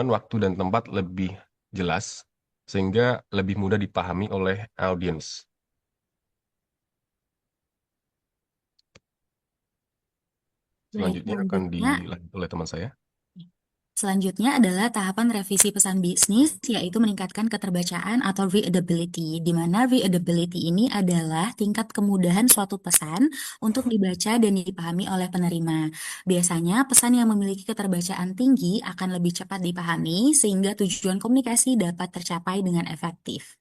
waktu, dan tempat lebih jelas, sehingga lebih mudah dipahami oleh audiens. Baik, Selanjutnya akan dilanjut oleh teman saya. Selanjutnya adalah tahapan revisi pesan bisnis, yaitu meningkatkan keterbacaan atau readability, di mana readability ini adalah tingkat kemudahan suatu pesan untuk dibaca dan dipahami oleh penerima. Biasanya, pesan yang memiliki keterbacaan tinggi akan lebih cepat dipahami, sehingga tujuan komunikasi dapat tercapai dengan efektif.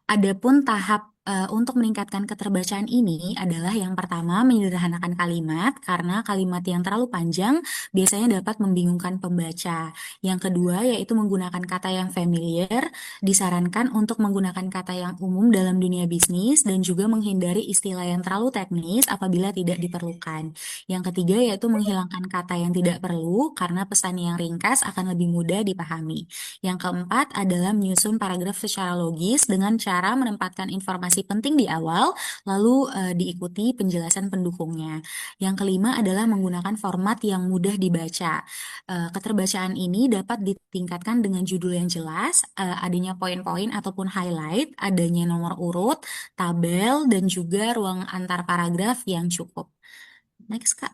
Adapun tahap untuk meningkatkan keterbacaan ini adalah yang pertama menyederhanakan kalimat karena kalimat yang terlalu panjang biasanya dapat membingungkan pembaca. Yang kedua yaitu menggunakan kata yang familiar, disarankan untuk menggunakan kata yang umum dalam dunia bisnis dan juga menghindari istilah yang terlalu teknis apabila tidak diperlukan. Yang ketiga yaitu menghilangkan kata yang tidak perlu karena pesan yang ringkas akan lebih mudah dipahami. Yang keempat adalah menyusun paragraf secara logis dengan cara menempatkan informasi penting di awal, lalu diikuti penjelasan pendukungnya. Yang kelima adalah menggunakan format yang mudah dibaca. Keterbacaan ini dapat ditingkatkan dengan judul yang jelas, adanya poin-poin ataupun highlight, adanya nomor urut, tabel, dan juga ruang antar paragraf yang cukup. Next, Kak.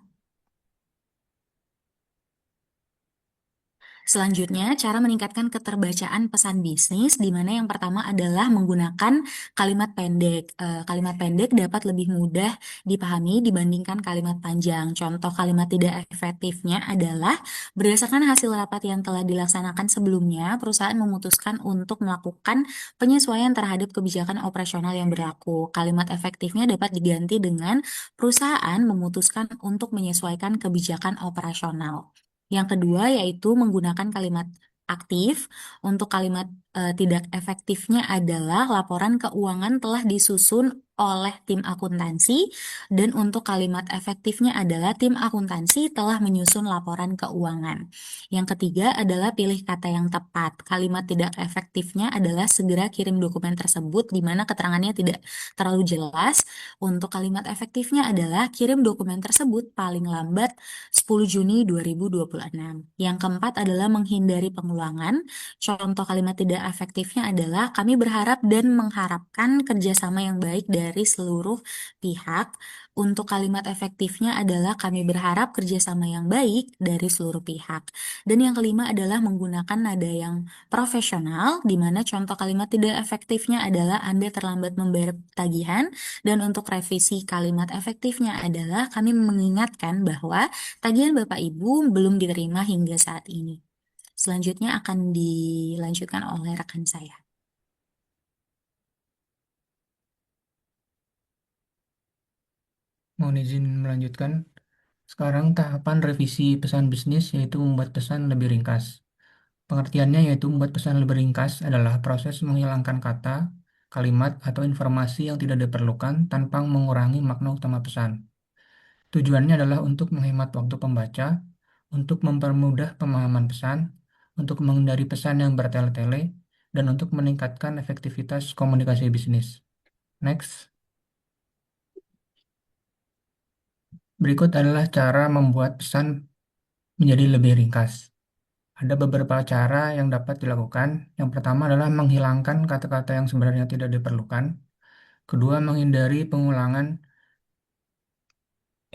Selanjutnya, cara meningkatkan keterbacaan pesan bisnis, di mana yang pertama adalah menggunakan kalimat pendek. Kalimat pendek dapat lebih mudah dipahami dibandingkan kalimat panjang. Contoh kalimat tidak efektifnya adalah, berdasarkan hasil rapat yang telah dilaksanakan sebelumnya, perusahaan memutuskan untuk melakukan penyesuaian terhadap kebijakan operasional yang berlaku. Kalimat efektifnya dapat diganti dengan, perusahaan memutuskan untuk menyesuaikan kebijakan operasional. Yang kedua yaitu menggunakan kalimat aktif. Untuk kalimat tidak efektifnya adalah laporan keuangan telah disusun oleh tim akuntansi, dan untuk kalimat efektifnya adalah tim akuntansi telah menyusun laporan keuangan. Yang ketiga adalah pilih kata yang tepat. Kalimat tidak efektifnya adalah segera kirim dokumen tersebut di mana keterangannya tidak terlalu jelas. Untuk kalimat efektifnya adalah kirim dokumen tersebut paling lambat 10 Juni 2026. Yang keempat adalah menghindari pengulangan. Contoh kalimat tidak efektifnya adalah kami berharap dan mengharapkan kerjasama yang baik dari seluruh pihak. Untuk kalimat efektifnya adalah kami berharap kerjasama yang baik dari seluruh pihak. Dan yang kelima adalah menggunakan nada yang profesional, di mana contoh kalimat tidak efektifnya adalah Anda terlambat membayar tagihan. Dan untuk revisi kalimat efektifnya adalah kami mengingatkan bahwa tagihan Bapak Ibu belum diterima hingga saat ini. Selanjutnya akan dilanjutkan oleh rekan saya. Mohon izin melanjutkan. Sekarang tahapan revisi pesan bisnis yaitu membuat pesan lebih ringkas. Pengertiannya yaitu membuat pesan lebih ringkas adalah proses menghilangkan kata, kalimat, atau informasi yang tidak diperlukan tanpa mengurangi makna utama pesan. Tujuannya adalah untuk menghemat waktu pembaca, untuk mempermudah pemahaman pesan, untuk menghindari pesan yang bertele-tele, dan untuk meningkatkan efektivitas komunikasi bisnis. Next. Berikut adalah cara membuat pesan menjadi lebih ringkas. Ada beberapa cara yang dapat dilakukan. Yang pertama adalah menghilangkan kata-kata yang sebenarnya tidak diperlukan. Kedua, menghindari pengulangan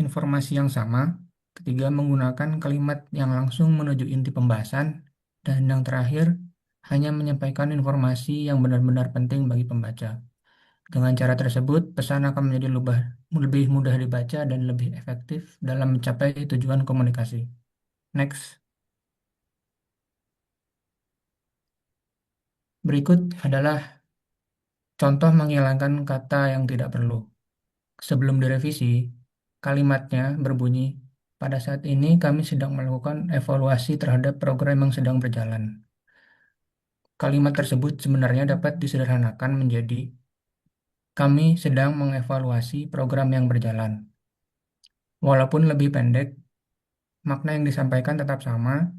informasi yang sama. Ketiga, menggunakan kalimat yang langsung menuju inti pembahasan. Dan yang terakhir, hanya menyampaikan informasi yang benar-benar penting bagi pembaca. Dengan cara tersebut, pesan akan menjadi lebih mudah dibaca dan lebih efektif dalam mencapai tujuan komunikasi. Next. Berikut adalah contoh menghilangkan kata yang tidak perlu. Sebelum direvisi, kalimatnya berbunyi, pada saat ini kami sedang melakukan evaluasi terhadap program yang sedang berjalan. Kalimat tersebut sebenarnya dapat disederhanakan menjadi, kami sedang mengevaluasi program yang berjalan. Walaupun lebih pendek, makna yang disampaikan tetap sama,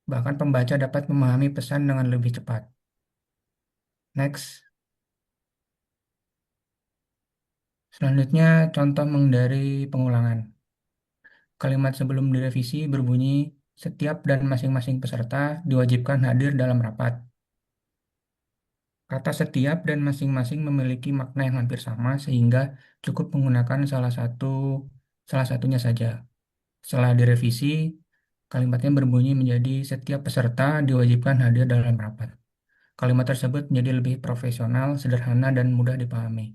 bahkan pembaca dapat memahami pesan dengan lebih cepat. Next. Selanjutnya, contoh menghindari pengulangan. Kalimat sebelum direvisi berbunyi, setiap dan masing-masing peserta diwajibkan hadir dalam rapat. Kata setiap dan masing-masing memiliki makna yang hampir sama sehingga cukup menggunakan salah satunya saja. Setelah direvisi, kalimatnya berbunyi menjadi setiap peserta diwajibkan hadir dalam rapat. Kalimat tersebut menjadi lebih profesional, sederhana, dan mudah dipahami.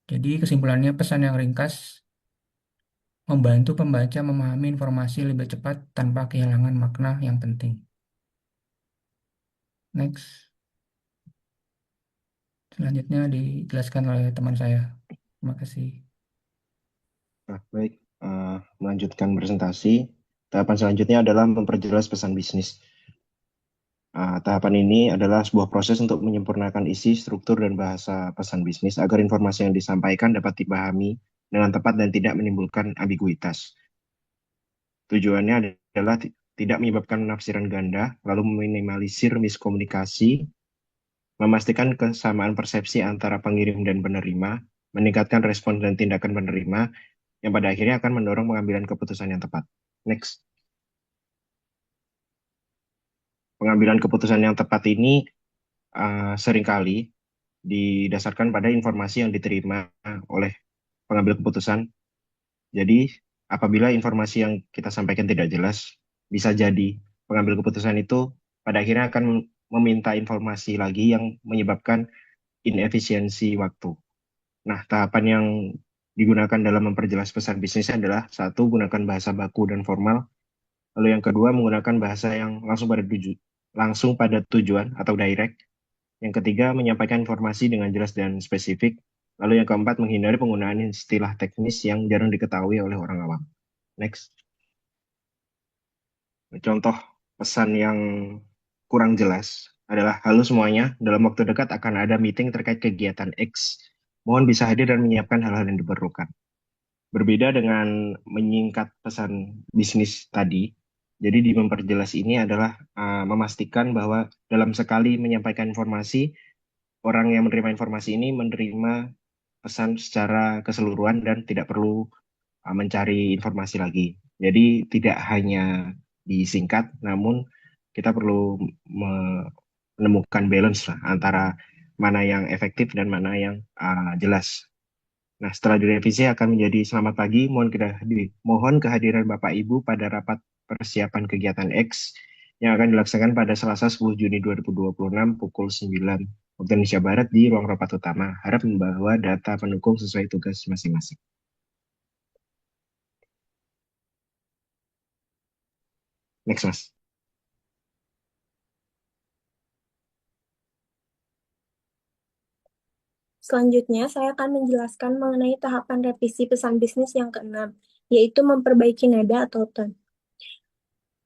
Jadi kesimpulannya pesan yang ringkas membantu pembaca memahami informasi lebih cepat tanpa kehilangan makna yang penting. Next. Selanjutnya dijelaskan oleh teman saya. Terima kasih. Nah, baik, melanjutkan presentasi. Tahapan selanjutnya adalah memperjelas pesan bisnis. Tahapan ini adalah sebuah proses untuk menyempurnakan isi, struktur, dan bahasa pesan bisnis agar informasi yang disampaikan dapat dipahami dengan tepat dan tidak menimbulkan ambiguitas. Tujuannya adalah tidak menyebabkan penafsiran ganda, lalu meminimalisir miskomunikasi, memastikan kesamaan persepsi antara pengirim dan penerima, meningkatkan respon dan tindakan penerima, yang pada akhirnya akan mendorong pengambilan keputusan yang tepat. Next. Pengambilan keputusan yang tepat ini seringkali didasarkan pada informasi yang diterima oleh pengambil keputusan. Jadi, apabila informasi yang kita sampaikan tidak jelas, bisa jadi pengambil keputusan itu pada akhirnya akan meminta informasi lagi yang menyebabkan inefisiensi waktu. Nah, tahapan yang digunakan dalam memperjelas pesan bisnis adalah satu, gunakan bahasa baku dan formal. Lalu yang kedua, menggunakan bahasa yang langsung pada tujuan atau direct. Yang ketiga, menyampaikan informasi dengan jelas dan spesifik. Lalu yang keempat, menghindari penggunaan istilah teknis yang jarang diketahui oleh orang awam. Next. Contoh pesan yang kurang jelas adalah, halo semuanya, dalam waktu dekat akan ada meeting terkait kegiatan X. Mohon bisa hadir dan menyiapkan hal-hal yang diperlukan. Berbeda dengan menyingkat pesan bisnis tadi, jadi di memperjelas ini adalah memastikan bahwa dalam sekali menyampaikan informasi, orang yang menerima informasi ini menerima pesan secara keseluruhan dan tidak perlu mencari informasi lagi. Jadi tidak hanya disingkat, namun kita perlu menemukan balance lah antara mana yang efektif dan mana yang jelas. Nah, setelah direvisi akan menjadi selamat pagi. Mohon kehadiran Bapak Ibu pada rapat persiapan kegiatan X yang akan dilaksanakan pada Selasa 10 Juni 2026 pukul 9 waktu Indonesia Barat di ruang rapat utama. Harap membawa data pendukung sesuai tugas masing-masing. Next, Mas. Selanjutnya, saya akan menjelaskan mengenai tahapan revisi pesan bisnis yang keenam, yaitu memperbaiki nada atau tone.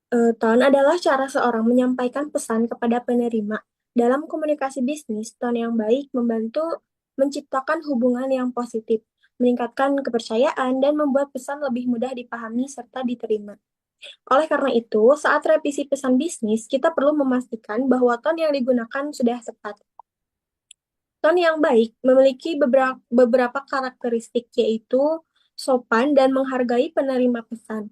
Tone adalah cara seorang menyampaikan pesan kepada penerima. Dalam komunikasi bisnis, tone yang baik membantu menciptakan hubungan yang positif, meningkatkan kepercayaan, dan membuat pesan lebih mudah dipahami serta diterima. Oleh karena itu, saat revisi pesan bisnis, kita perlu memastikan bahwa tone yang digunakan sudah tepat. Tone yang baik memiliki beberapa karakteristik, yaitu sopan dan menghargai penerima pesan,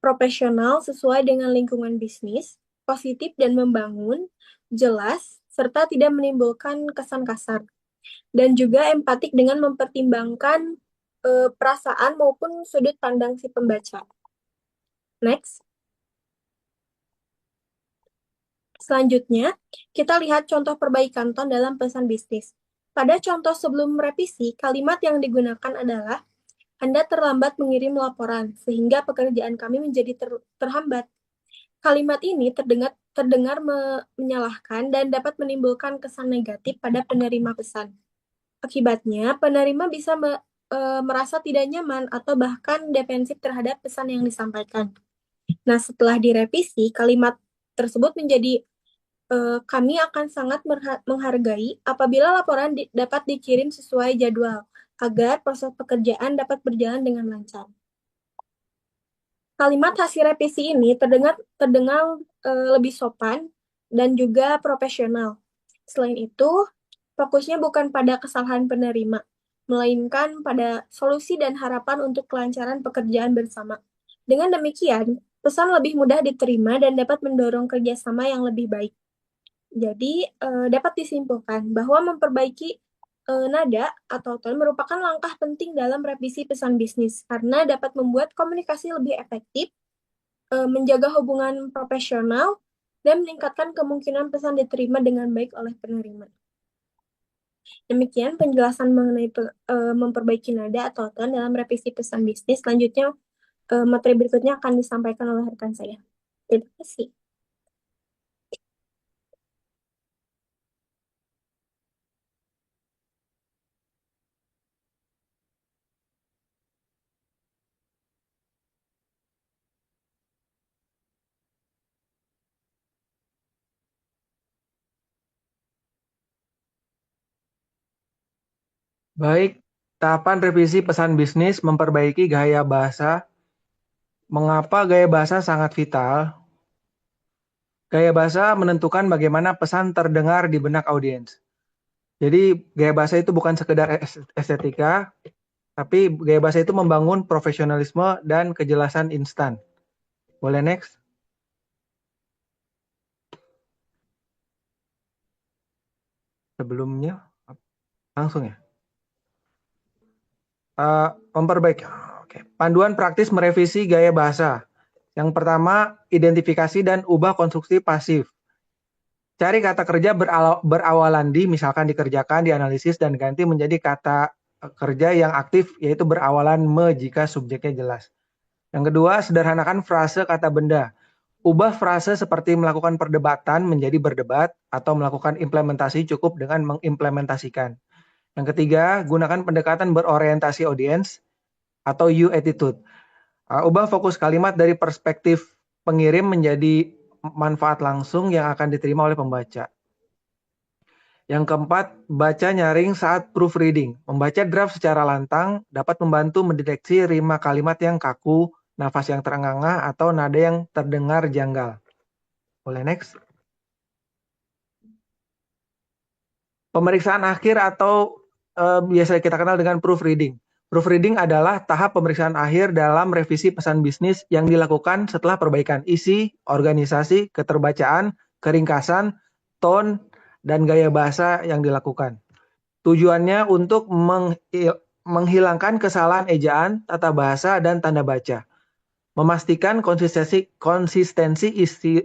profesional sesuai dengan lingkungan bisnis, positif dan membangun, jelas, serta tidak menimbulkan kesan kasar, dan juga empatik dengan mempertimbangkan perasaan maupun sudut pandang si pembaca. Next. Selanjutnya, kita lihat contoh perbaikan tone dalam pesan bisnis. Pada contoh sebelum revisi, kalimat yang digunakan adalah, Anda terlambat mengirim laporan, sehingga pekerjaan kami menjadi terhambat. Kalimat ini terdengar menyalahkan dan dapat menimbulkan kesan negatif pada penerima pesan. Akibatnya, penerima bisa merasa tidak nyaman atau bahkan defensif terhadap pesan yang disampaikan. Nah, setelah direvisi, kalimat tersebut menjadi kami akan sangat menghargai apabila laporan dapat dikirim sesuai jadwal, agar proses pekerjaan dapat berjalan dengan lancar. Kalimat hasil revisi ini terdengar lebih sopan dan juga profesional. Selain itu, fokusnya bukan pada kesalahan penerima, melainkan pada solusi dan harapan untuk kelancaran pekerjaan bersama. Dengan demikian, pesan lebih mudah diterima dan dapat mendorong kerjasama yang lebih baik. Jadi, dapat disimpulkan bahwa memperbaiki nada atau tone merupakan langkah penting dalam revisi pesan bisnis karena dapat membuat komunikasi lebih efektif, menjaga hubungan profesional, dan meningkatkan kemungkinan pesan diterima dengan baik oleh penerima. Demikian penjelasan mengenai memperbaiki nada atau tone dalam revisi pesan bisnis. Selanjutnya, materi berikutnya akan disampaikan oleh rekan saya. Terima kasih. Baik, tahapan revisi pesan bisnis memperbaiki gaya bahasa. Mengapa gaya bahasa sangat vital? Gaya bahasa menentukan bagaimana pesan terdengar di benak audiens. Jadi gaya bahasa itu bukan sekedar estetika, tapi gaya bahasa itu membangun profesionalisme dan kejelasan instan. Boleh next? Sebelumnya, langsung ya. Memperbaiki. Oke. Panduan praktis merevisi gaya bahasa. Yang pertama, identifikasi dan ubah konstruksi pasif. Cari kata kerja berawalan di, misalkan dikerjakan, dianalisis, dan ganti menjadi kata kerja yang aktif, yaitu berawalan me jika subjeknya jelas. Yang kedua, sederhanakan frase kata benda. Ubah frase seperti melakukan perdebatan menjadi berdebat, atau melakukan implementasi cukup dengan mengimplementasikan. Yang ketiga, gunakan pendekatan berorientasi audiens atau U attitude. Ubah fokus kalimat dari perspektif pengirim menjadi manfaat langsung yang akan diterima oleh pembaca. Yang keempat, baca nyaring saat proofreading. Membaca draft secara lantang dapat membantu mendeteksi rima kalimat yang kaku, nafas yang terengah-engah, atau nada yang terdengar janggal. Boleh next? Pemeriksaan akhir atau biasa kita kenal dengan proofreading. Proofreading adalah tahap pemeriksaan akhir dalam revisi pesan bisnis yang dilakukan setelah perbaikan isi, organisasi, keterbacaan, keringkasan, tone, dan gaya bahasa yang dilakukan. Tujuannya untuk menghilangkan kesalahan ejaan, tata bahasa, dan tanda baca. Memastikan konsistensi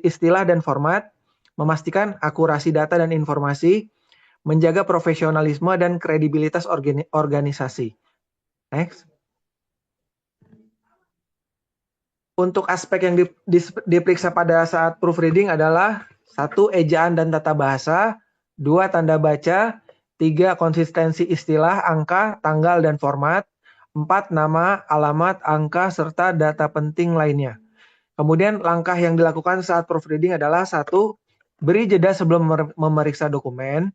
istilah dan format, memastikan akurasi data dan informasi, menjaga profesionalisme dan kredibilitas organisasi. Next. Untuk aspek yang diperiksa pada saat proofreading adalah 1. Ejaan dan tata bahasa, 2. Tanda baca, 3. Konsistensi istilah, angka, tanggal, dan format, 4. Nama, alamat, angka, serta data penting lainnya. Kemudian langkah yang dilakukan saat proofreading adalah 1. Beri jeda sebelum memeriksa dokumen.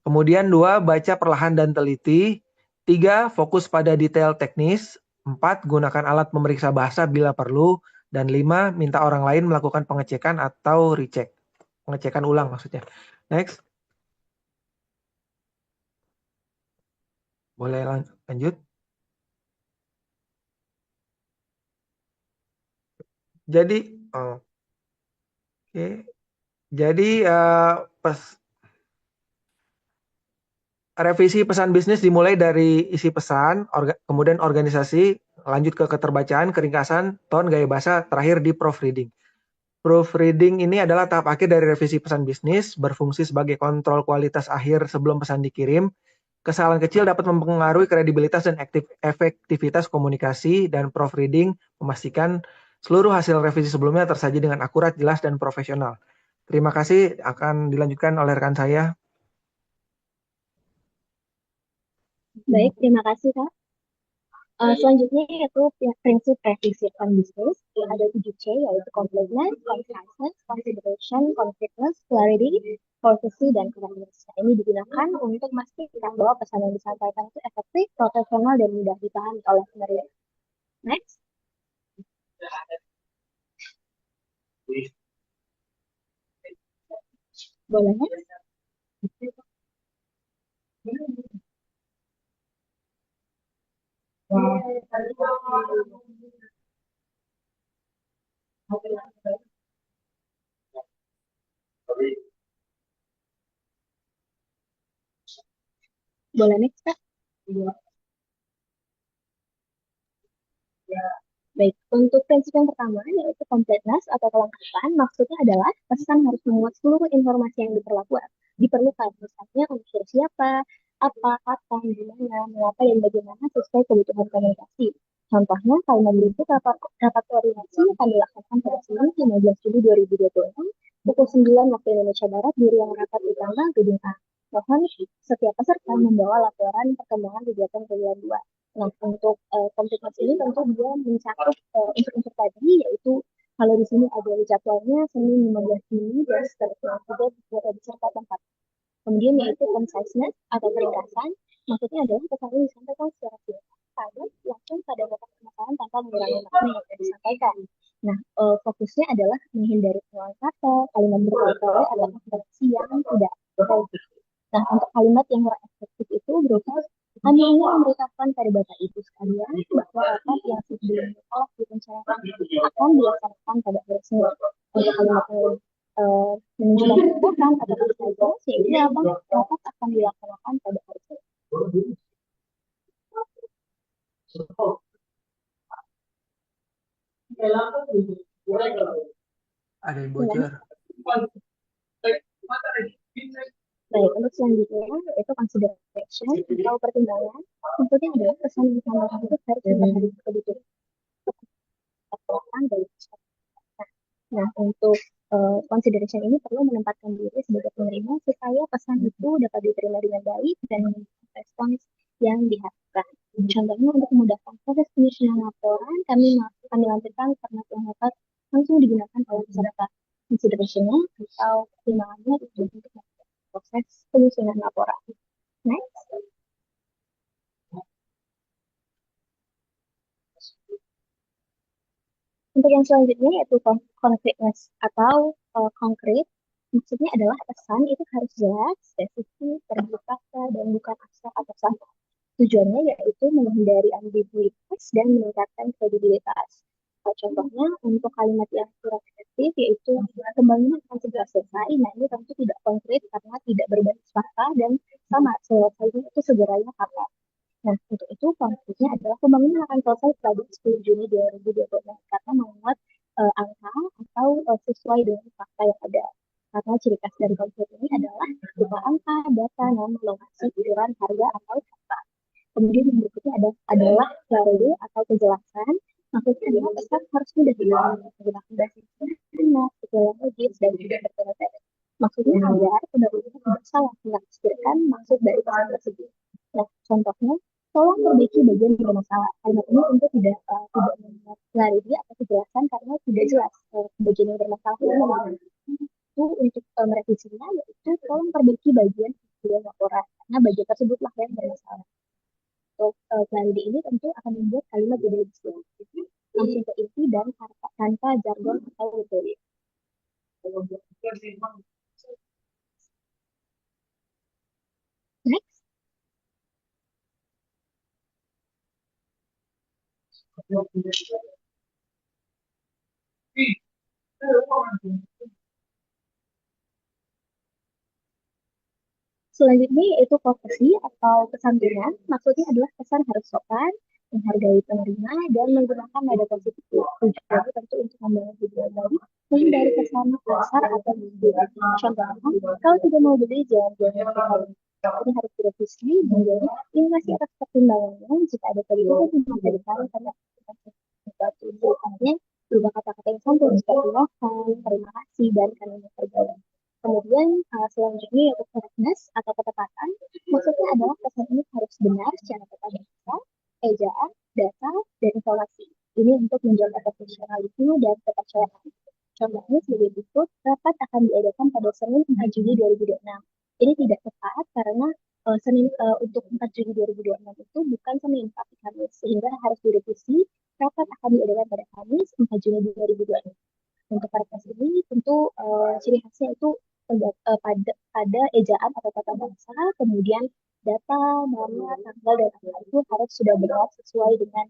Kemudian 2. Baca perlahan dan teliti. 3. Fokus pada detail teknis. 4. Gunakan alat pemeriksa bahasa bila perlu. Dan 5. Minta orang lain melakukan pengecekan atau recheck. Pengecekan ulang maksudnya. Next. Boleh lanjut. Jadi, oke. Jadi, revisi pesan bisnis dimulai dari isi pesan, kemudian organisasi, lanjut ke keterbacaan, keringkasan, tone, gaya bahasa, terakhir di proofreading. Proofreading ini adalah tahap akhir dari revisi pesan bisnis, berfungsi sebagai kontrol kualitas akhir sebelum pesan dikirim. Kesalahan kecil dapat mempengaruhi kredibilitas dan efektivitas komunikasi, dan proofreading memastikan seluruh hasil revisi sebelumnya tersaji dengan akurat, jelas, dan profesional. Terima kasih, akan dilanjutkan oleh rekan saya. Baik, terima kasih Kak. Selanjutnya yaitu prinsip revisi pesan bisnis. Ada 7C, yaitu completeness, conciseness, consideration, concreteness, clarity, courtesy, dan correctness. Nah, ini digunakan untuk memastikan bahwa pesan yang disampaikan itu efektif, profesional, dan mudah dipahami oleh penerima. Next. Boleh next? Boleh next, Kak? Baik, untuk prinsip yang pertama yaitu completeness atau kelengkapan, maksudnya adalah pesan harus memuat seluruh informasi yang diperlukan, misalnya unsur siapa, apa, kapan, di mana, mengapa, dan bagaimana sesuai kebutuhan komunikasi. Contohnya, kalimat berikut rapat koordinasi akan dilaksanakan pada Senin 15 Juli 2026 pukul 9 waktu Indonesia Barat di ruang rapat utama Gedung A. Mohon setiap peserta membawa laporan perkembangan kegiatan bulan 2. Nah, untuk kompleteness ini tentu dia mencakup unsur-unsur tadi, yaitu kalau di sini ada jadwalnya Senin 15 Juni dan seterusnya juga beserta tempat. Kemudian yaitu conciseness atau keringkasan, maksudnya adalah pesan ini disampaikan secara singkat, padat, langsung pada pokok permasalahan tanpa mengurangi makna yang disampaikan. Nah, fokusnya adalah menghindari pengulangan kata, kalimat berkali-kali, atau ekspresi yang tidak efektif. Nah, untuk kalimat yang kurang efektif itu berupa kami ingin memberitahukan pada Bapak Ibu sekalian bahwa rapat yang sebelumnya telah direncanakan akan dilaksanakan pada hari Senin. Untuk kalimat yang menunjukkan kebutuhan atau saja, yaitu apa? Rapat akan dilaksanakan pada hari Senin. Ada yang bocor. Baik, untuk selanjutnya yaitu consideration atau pertimbangan. Maksudnya adalah pesan yang disampaikan itu harus mempengaruhi kebutuhan dari peserta. Nah, untuk consideration ini perlu menempatkan diri sebagai penerima supaya pesan itu dapat diterima dengan baik dan respons yang diharapkan. Contohnya untuk memudahkan proses penyusunan laporan, kami lampirkan format yang dapat langsung digunakan oleh peserta. Consideration-nya atau pertimbangannya itu untuk proses penyusunan laporan. Next. Untuk yang selanjutnya yaitu concreteness atau konkret, maksudnya adalah pesan itu harus jelas, spesifik, terbuka, dan bukan asal atau sampah. Tujuannya yaitu menghindari ambiguitas dan meningkatkan kredibilitas. Contohnya untuk kalimat yang kurang efektif yaitu pembangunan akan segera selesai. Nah, ini tentu tidak konkret karena tidak berbasis fakta dan sama selesainya itu segeranya kapan. Nah, untuk itu konkretnya adalah pembangunan akan selesai pada 10 Juni 2026 karena memuat angka atau sesuai dengan fakta yang ada. Karena ciri khas dari konsep ini adalah berupa angka, data, nama, lokasi, ukuran, harga, atau fakta. Kemudian yang berikutnya adalah clarity atau kejelasan. Maksudnya adalah pesan harus mudah dipahami, menggunakan bahasa yang sederhana, sesuai yang logis, dan juga bertele-tele. Maksudnya agar pendampingnya tidak salah menafsirkan maksud dari pesan tersebut. Nah, contohnya, tolong perbaiki bagian yang bermasalah. Kalimat ini tentu tidak membuat clarity atau kejelasan karena tidak jelas bagian yang bermasalah itu mana. Itu untuk merevisinya yaitu tolong perbaiki bagian laporan karena bagian tersebutlah yang bermasalah. Untuk clarity ini tentu akan membuat kalimat jadi lebih jelas. Langsung ke inti dan tanpa jargon atau metode. Next. Selanjutnya yaitu profesi atau kesantunan. Maksudnya adalah pesan harus sopan, menghargai penerima, dan menggunakan nada positif. Tujuannya tentu untuk membangun hubungan baik, menghindari kesan kasar atau menggurui. Contohnya, kalau tidak mau beli, jangan ini harus direvisi, menjadi ini masih atas pertimbangannya jika ada kalimat yang memberikan tanda sesuatu. Misalnya, berupa kata-kata yang santun seperti mohon, terima kasih, dan kalimat pergaulan. Kemudian selanjutnya yaitu correctness atau ketepatan. Maksudnya adalah pesan ini harus benar secara tata bahasa, ejaan, data, dan informasi. Ini untuk menjaga profesionalisme dan kepercayaan. Contohnya sebagai berikut, rapat akan diadakan pada Senin 4 Juni 2026. Ini tidak tepat karena Senin untuk 4 Juni 2026 itu bukan Senin tapi Kamis, sehingga harus direvisi. Rapat akan diadakan pada Kamis 4 Juni 2026. Untuk correctness ini tentu ciri khasnya itu pada ejaan atau tata bahasa, kemudian data, nama, tanggal, dan angka itu harus sudah benar sesuai dengan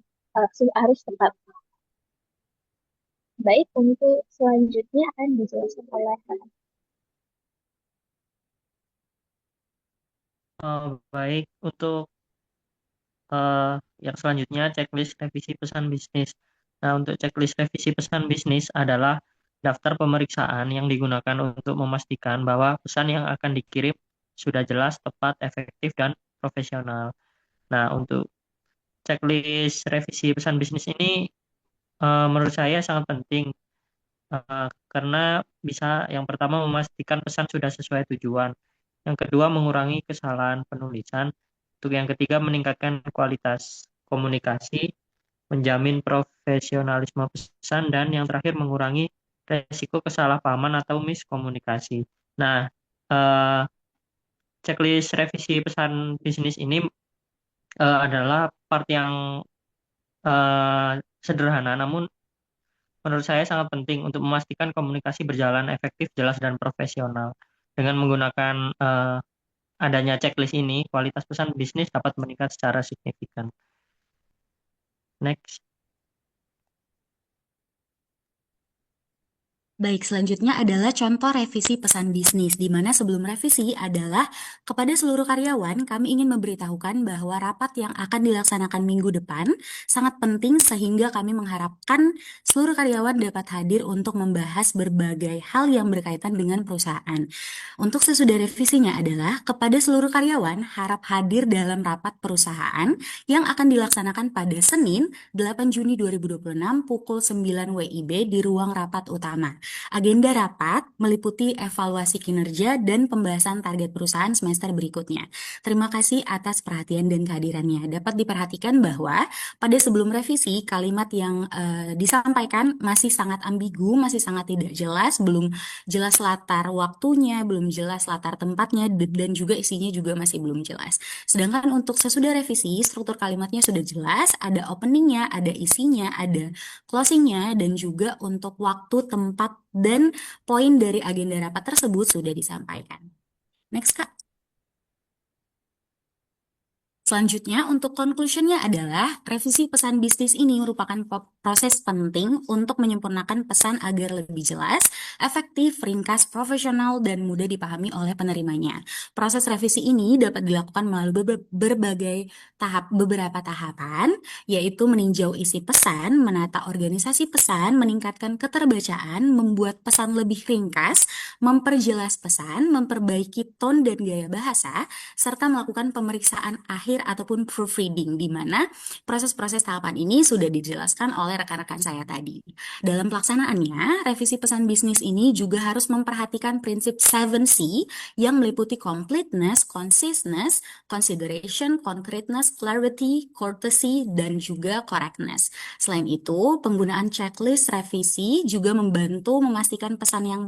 harus tepat. Baik, untuk selanjutnya akan dijelaskan oleh baik, untuk yang selanjutnya checklist revisi pesan bisnis. Nah, untuk checklist revisi pesan bisnis adalah daftar pemeriksaan yang digunakan untuk memastikan bahwa pesan yang akan dikirim sudah jelas, tepat, efektif, dan profesional. Nah, untuk checklist revisi pesan bisnis ini menurut saya sangat penting karena bisa yang pertama memastikan pesan sudah sesuai tujuan, yang kedua mengurangi kesalahan penulisan, untuk yang ketiga meningkatkan kualitas komunikasi, menjamin profesionalisme pesan, dan yang terakhir mengurangi resiko kesalahpahaman atau miskomunikasi. Nah, checklist revisi pesan bisnis ini adalah part yang sederhana, namun menurut saya sangat penting untuk memastikan komunikasi berjalan efektif, jelas, dan profesional. Dengan menggunakan adanya checklist ini, kualitas pesan bisnis dapat meningkat secara signifikan. Next. Baik, selanjutnya adalah contoh revisi pesan bisnis, di mana sebelum revisi adalah kepada seluruh karyawan, kami ingin memberitahukan bahwa rapat yang akan dilaksanakan minggu depan sangat penting sehingga kami mengharapkan seluruh karyawan dapat hadir untuk membahas berbagai hal yang berkaitan dengan perusahaan. Untuk sesudah revisinya adalah kepada seluruh karyawan harap hadir dalam rapat perusahaan yang akan dilaksanakan pada Senin 8 Juni 2026 pukul 9 WIB di ruang rapat utama. Agenda rapat meliputi evaluasi kinerja dan pembahasan target perusahaan semester berikutnya. Terima kasih atas perhatian dan kehadirannya. Dapat diperhatikan bahwa pada sebelum revisi, kalimat yang disampaikan masih sangat ambigu, masih sangat tidak jelas, belum jelas latar waktunya, belum jelas latar tempatnya, dan juga isinya juga masih belum jelas. Sedangkan untuk sesudah revisi, struktur kalimatnya sudah jelas, ada openingnya, ada isinya, ada closingnya, dan juga untuk waktu, tempat, dan poin dari agenda rapat tersebut sudah disampaikan. Next, Kak. Selanjutnya, untuk conclusionnya adalah revisi pesan bisnis ini merupakan proses penting untuk menyempurnakan pesan agar lebih jelas, efektif, ringkas, profesional, dan mudah dipahami oleh penerimanya. Proses revisi ini dapat dilakukan melalui beberapa tahapan, yaitu meninjau isi pesan, menata organisasi pesan, meningkatkan keterbacaan, membuat pesan lebih ringkas, memperjelas pesan, memperbaiki tone dan gaya bahasa, serta melakukan pemeriksaan akhir ataupun proofreading, di mana proses-proses tahapan ini sudah dijelaskan oleh rekan-rekan saya tadi. Dalam pelaksanaannya, revisi pesan bisnis ini juga harus memperhatikan prinsip 7C yang meliputi completeness, conciseness, consideration, concreteness, clarity, courtesy, dan juga correctness. Selain itu, penggunaan checklist revisi juga membantu memastikan pesan yang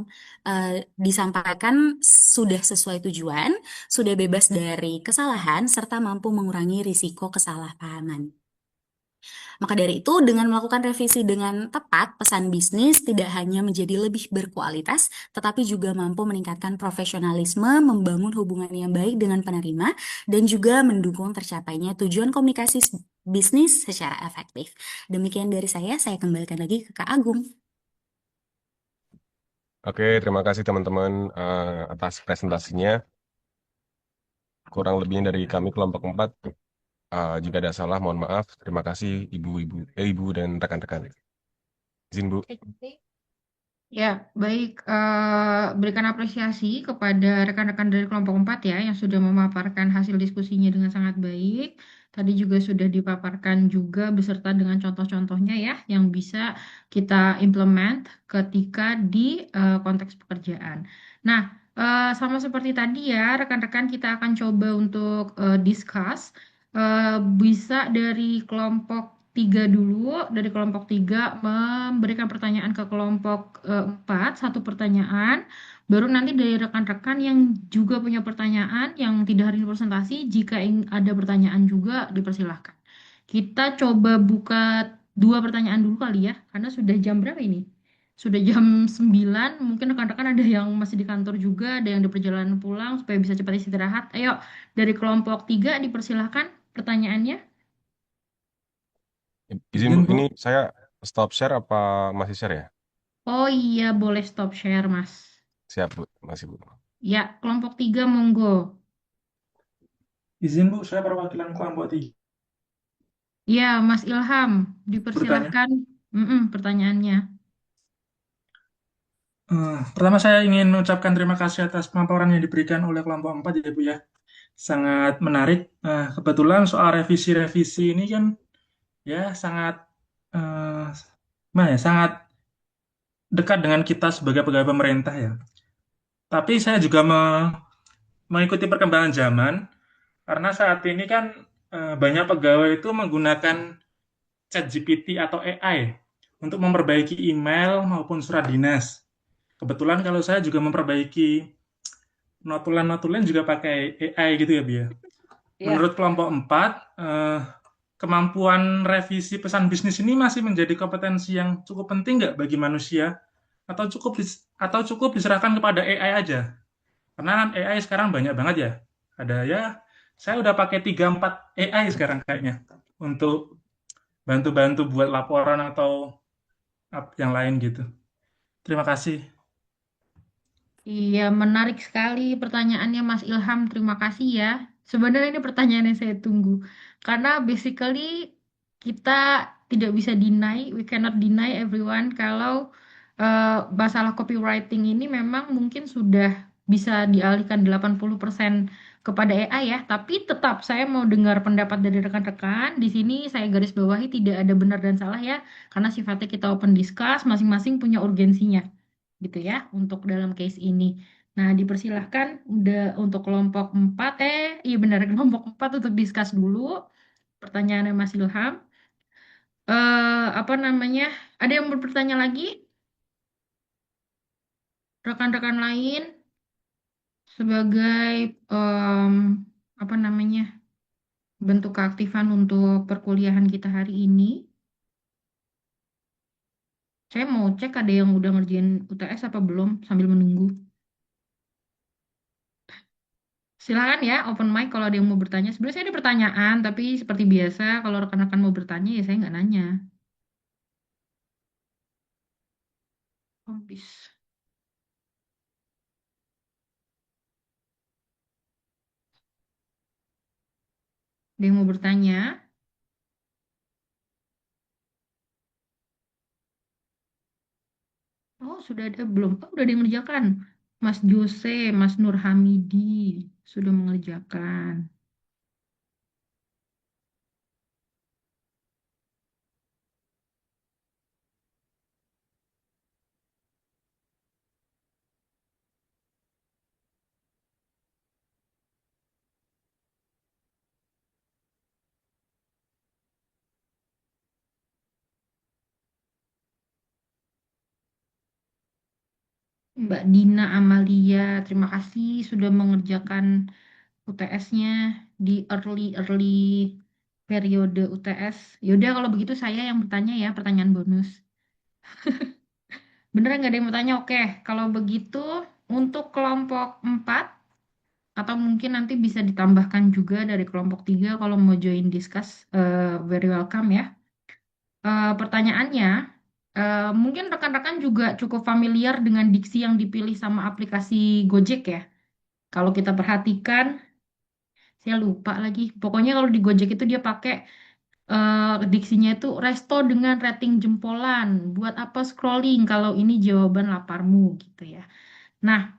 disampaikan sudah sesuai tujuan, sudah bebas dari kesalahan, serta mampu mengurangi risiko kesalahpahaman. Maka dari itu, dengan melakukan revisi dengan tepat, pesan bisnis tidak hanya menjadi lebih berkualitas, tetapi juga mampu meningkatkan profesionalisme, membangun hubungan yang baik dengan penerima, dan juga mendukung tercapainya tujuan komunikasi bisnis secara efektif. Demikian dari saya kembalikan lagi ke Kak Agung. Oke, terima kasih teman-teman atas presentasinya. Kurang lebihnya dari kami kelompok 4. Jika ada salah, mohon maaf. Terima kasih ibu dan rekan-rekan. Izin Bu. Ya, baik. Berikan apresiasi kepada rekan-rekan dari kelompok 4 ya, yang sudah memaparkan hasil diskusinya dengan sangat baik. Tadi juga sudah dipaparkan juga beserta dengan contoh-contohnya ya, yang bisa kita implement ketika di konteks pekerjaan. Nah, sama seperti tadi ya, rekan-rekan kita akan coba untuk discuss. Bisa dari kelompok 3 dulu, dari kelompok 3 memberikan pertanyaan ke kelompok 4, satu pertanyaan. Baru nanti dari rekan-rekan yang juga punya pertanyaan yang tidak hadir presentasi, jika ada pertanyaan juga dipersilahkan. Kita coba buka 2 pertanyaan dulu kali ya, karena sudah jam berapa ini? Sudah jam 9, mungkin rekan-rekan ada yang masih di kantor juga, ada yang di perjalanan pulang, supaya bisa cepat istirahat. Ayo, dari kelompok 3 dipersilahkan pertanyaannya. Izin Bu, ini saya stop share apa masih share ya? Oh iya, boleh stop share, Mas. Siap Bu, masih Bu. Ya, kelompok 3 monggo. Izin Bu, saya perwakilan kelompok 3. Ya, Mas Ilham, dipersilahkan pertanyaannya. Pertama saya ingin mengucapkan terima kasih atas pemaparan yang diberikan oleh kelompok 4 ya Bu ya. Sangat menarik. Kebetulan soal revisi-revisi ini kan ya sangat sangat dekat dengan kita sebagai pegawai pemerintah ya. Tapi saya juga mengikuti perkembangan zaman karena saat ini kan banyak pegawai itu menggunakan ChatGPT atau AI untuk memperbaiki email maupun surat dinas. Kebetulan kalau saya juga memperbaiki notulen-notulen juga pakai AI gitu ya, Bu ya. Menurut kelompok 4, kemampuan revisi pesan bisnis ini masih menjadi kompetensi yang cukup penting nggak bagi manusia? Atau cukup diserahkan kepada AI aja? Karena kan AI sekarang banyak banget ya. Ada ya, saya udah pakai 3-4 AI sekarang kayaknya untuk bantu-bantu buat laporan atau yang lain gitu. Terima kasih. Iya, menarik sekali pertanyaannya Mas Ilham. Terima kasih ya. Sebenarnya ini pertanyaan yang saya tunggu. Karena basically kita tidak bisa deny, we cannot deny everyone kalau masalah copywriting ini memang mungkin sudah bisa dialihkan 80% kepada AI ya. Tapi tetap saya mau dengar pendapat dari rekan-rekan. Di sini saya garis bawahi tidak ada benar dan salah ya. Karena sifatnya kita open discuss, masing-masing punya urgensinya gitu ya untuk dalam case ini. Nah, dipersilahkan udah untuk kelompok 4 iya benar kelompok 4 untuk discuss dulu pertanyaannya Mas Ilham. Apa namanya? Ada yang bertanya lagi? Rekan-rekan lain sebagai apa namanya? Bentuk keaktifan untuk perkuliahan kita hari ini. Saya mau cek ada yang udah ngerjain UTS apa belum sambil menunggu. Silakan ya, open mic kalau ada yang mau bertanya. Sebenarnya saya ada pertanyaan, tapi seperti biasa, kalau rekan-rekan mau bertanya, ya saya nggak nanya. Habis. Ada yang mau bertanya? Oh, sudah ada belum? Oh, udah ada yang mengerjakan. Mas Jose, Mas Nur Hamidi sudah mengerjakan. Mbak Dina Amalia, terima kasih sudah mengerjakan UTS-nya di early periode UTS. Yaudah kalau begitu saya yang bertanya ya, pertanyaan bonus. Beneran nggak ada yang mau tanya? Oke, kalau begitu untuk kelompok 4 atau mungkin nanti bisa ditambahkan juga dari kelompok 3 kalau mau join discuss, very welcome ya. Pertanyaannya, mungkin rekan-rekan juga cukup familiar dengan diksi yang dipilih sama aplikasi Gojek ya. Kalau kita perhatikan, saya lupa lagi. Pokoknya kalau di Gojek itu dia pakai diksinya itu resto dengan rating jempolan. Buat apa scrolling kalau ini jawaban laparmu gitu ya. Nah,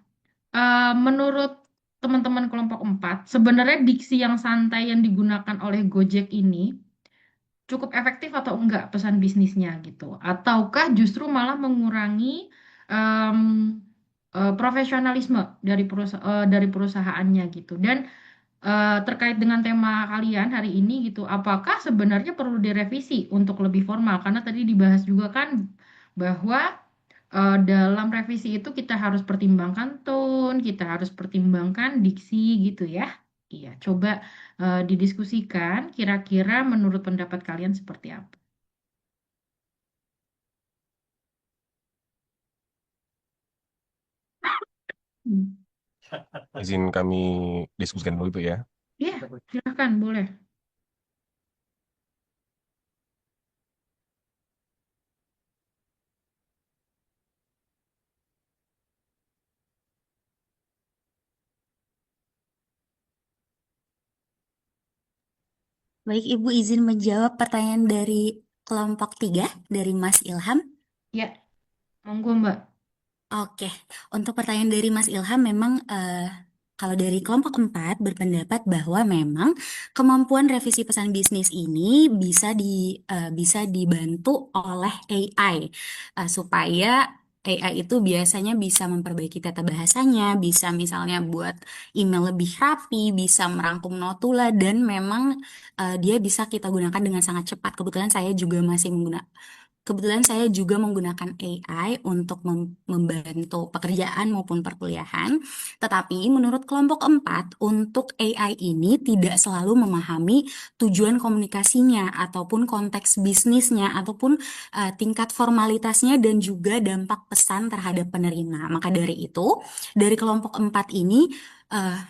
menurut teman-teman kelompok 4, sebenarnya diksi yang santai yang digunakan oleh Gojek ini cukup efektif atau enggak pesan bisnisnya gitu. Ataukah justru malah mengurangi em, profesionalisme dari perusahaannya gitu. Dan terkait dengan tema kalian hari ini gitu, apakah sebenarnya perlu direvisi untuk lebih formal? Karena tadi dibahas juga kan bahwa dalam revisi itu kita harus pertimbangkan tone, kita harus pertimbangkan diksi gitu ya. Iya, coba didiskusikan kira-kira menurut pendapat kalian seperti apa. Hmm. Izin kami diskusikan dulu itu ya. Iya, silakan boleh. Baik, Ibu izin menjawab pertanyaan dari kelompok 3 dari Mas Ilham. Ya, monggo Mbak. Oke, untuk pertanyaan dari Mas Ilham memang kalau dari kelompok 4 berpendapat bahwa memang kemampuan revisi pesan bisnis ini bisa dibantu oleh AI supaya AI itu biasanya bisa memperbaiki tata bahasanya, bisa misalnya buat email lebih rapi, bisa merangkum notula dan memang dia bisa kita gunakan dengan sangat cepat. Kebetulan saya juga menggunakan AI untuk membantu pekerjaan maupun perkuliahan. Tetapi menurut kelompok 4, untuk AI ini tidak selalu memahami tujuan komunikasinya ataupun konteks bisnisnya ataupun tingkat formalitasnya dan juga dampak pesan terhadap penerima. Maka dari itu, dari kelompok 4 ini eh,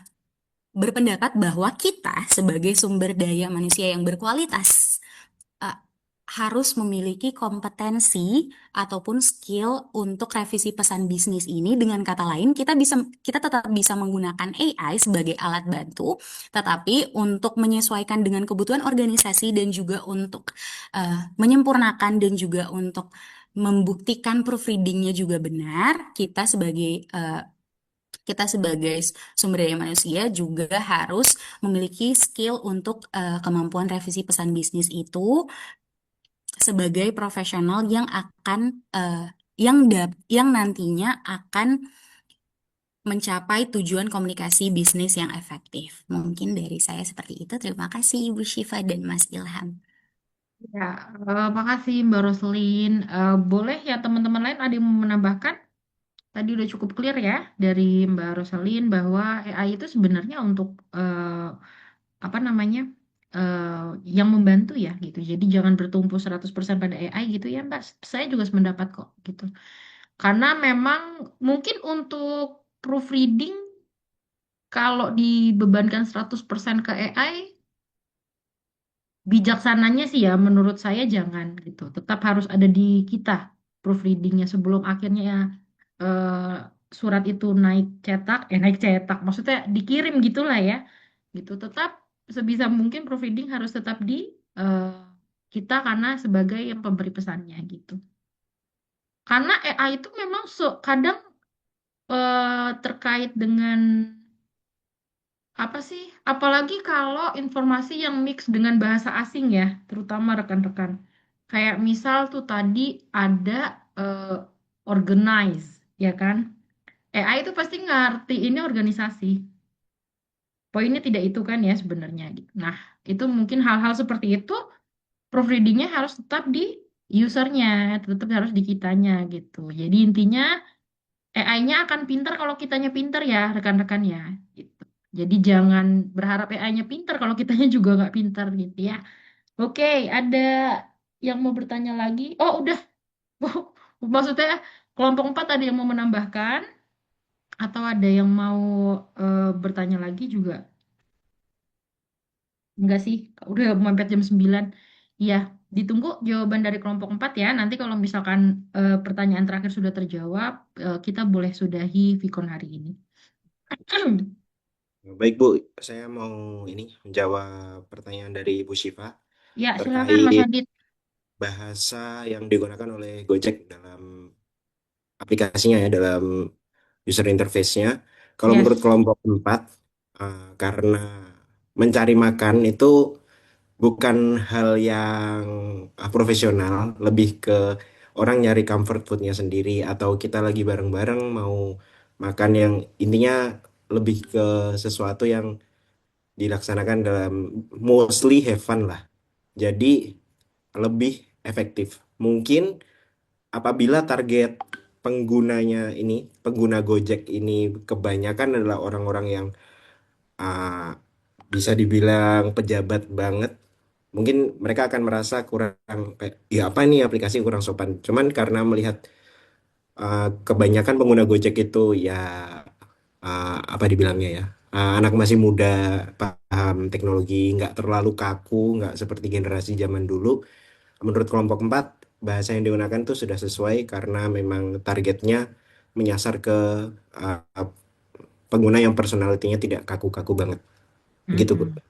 berpendapat bahwa kita sebagai sumber daya manusia yang berkualitas uh, harus memiliki kompetensi ataupun skill untuk revisi pesan bisnis ini. Dengan kata lain, kita tetap bisa menggunakan AI sebagai alat bantu, tetapi untuk menyesuaikan dengan kebutuhan organisasi dan juga untuk menyempurnakan dan juga untuk membuktikan proofreadingnya juga benar, kita sebagai sumber daya manusia juga harus memiliki skill untuk kemampuan revisi pesan bisnis itu sebagai profesional yang akan yang nantinya akan mencapai tujuan komunikasi bisnis yang efektif. Mungkin dari saya seperti itu. Terima kasih Ibu Syifa dan Mas Ilham. Ya, makasih Mbak Roslin. Boleh ya teman-teman lain ada yang mau menambahkan? Tadi udah cukup clear ya dari Mbak Rosalin bahwa AI itu sebenarnya untuk apa namanya yang membantu ya gitu. Jadi jangan bertumpu 100% pada AI gitu ya Mbak. Saya juga sependapat kok gitu. Karena memang mungkin untuk proofreading kalau dibebankan 100% ke AI, bijaksananya sih ya menurut saya jangan gitu. Tetap harus ada di kita proofreadingnya sebelum akhirnya ya, surat itu naik cetak, maksudnya dikirim gitulah ya, gitu. Tetap sebisa mungkin proofreading harus tetap di eh, kita karena sebagai yang pemberi pesannya gitu. Karena AI itu memang kadang terkait dengan apa sih? Apalagi kalau informasi yang mix dengan bahasa asing ya, terutama rekan-rekan. Kayak misal tuh tadi ada eh, organize, ya kan? AI itu pasti ngerti ini organisasi. Poinnya tidak itu kan ya sebenarnya gitu. Nah, itu mungkin hal-hal seperti itu proofreadingnya harus tetap di usernya, tetap harus di kitanya gitu. Jadi intinya AI-nya akan pinter kalau kitanya pinter ya, rekan-rekan ya. Gitu. Jadi jangan berharap AI-nya pinter kalau kitanya juga nggak pinter gitu ya. Oke, ada yang mau bertanya lagi? Oh, udah. Maksudnya kelompok 4 ada yang mau menambahkan atau ada yang mau bertanya lagi juga? Enggak sih, udah mepet jam 9. Iya, ditunggu jawaban dari kelompok 4 ya. Nanti kalau misalkan pertanyaan terakhir sudah terjawab, kita boleh sudahi Vicon hari ini. Baik Bu, saya mau ini menjawab pertanyaan dari Bu Syifa Ya, silakan Mas terkait Adit. bahasa yang digunakan oleh Gojek dalam aplikasinya ya, dalam user interface-nya. Kalau menurut Yes. kelompok 4, karena mencari makan itu bukan hal yang profesional, lebih ke orang nyari comfort foodnya sendiri atau kita lagi bareng-bareng mau makan yang intinya lebih ke sesuatu yang dilaksanakan dalam mostly have fun lah. Jadi lebih efektif. Mungkin apabila target penggunanya ini, pengguna Gojek ini kebanyakan adalah orang-orang yang ah, bisa dibilang pejabat banget, mungkin mereka akan merasa kurang kayak, ya apa ini aplikasi kurang sopan. Cuman karena melihat kebanyakan pengguna Gojek itu ya apa dibilangnya ya, anak masih muda, paham teknologi, nggak terlalu kaku, nggak seperti generasi zaman dulu. Menurut kelompok 4 bahasa yang digunakan tuh sudah sesuai karena memang targetnya menyasar ke uh, pengguna yang personalitinya tidak kaku-kaku banget. Begitu, Bu. Mm-mm.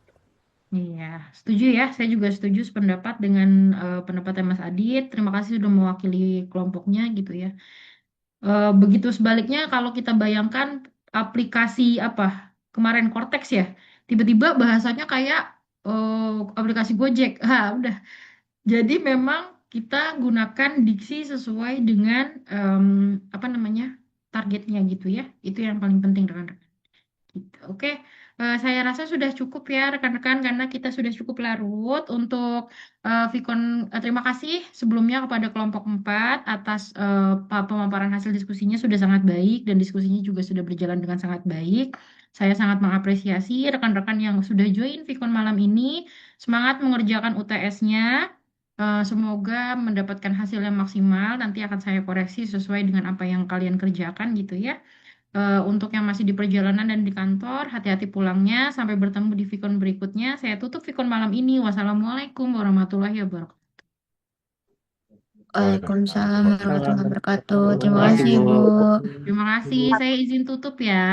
Iya, setuju ya. Saya juga setuju sependapat dengan pendapatnya Mas Adit. Terima kasih sudah mewakili kelompoknya gitu ya. Begitu sebaliknya kalau kita bayangkan aplikasi apa kemarin Cortex ya, tiba-tiba bahasanya kayak aplikasi Gojek. Udah. Jadi memang kita gunakan diksi sesuai dengan apa namanya targetnya gitu ya. Itu yang paling penting rekan-rekan. Gitu. Oke, saya rasa sudah cukup ya rekan-rekan karena kita sudah cukup larut untuk Vicon. Terima kasih sebelumnya kepada kelompok 4 atas pemaparan hasil diskusinya sudah sangat baik dan diskusinya juga sudah berjalan dengan sangat baik. Saya sangat mengapresiasi rekan-rekan yang sudah join Vicon malam ini. Semangat mengerjakan UTS-nya. Semoga mendapatkan hasil yang maksimal. Nanti akan saya koreksi sesuai dengan apa yang kalian kerjakan gitu ya. Untuk yang masih di perjalanan dan di kantor, hati-hati pulangnya. Sampai bertemu di Vicon berikutnya. Saya tutup Vicon malam ini. Wassalamualaikum warahmatullahi wabarakatuh. Waalaikumsalam warahmatullahi wabarakatuh. Terima Terima kasih, kasih, Bu. Bu. Terima kasih. Saya izin tutup ya.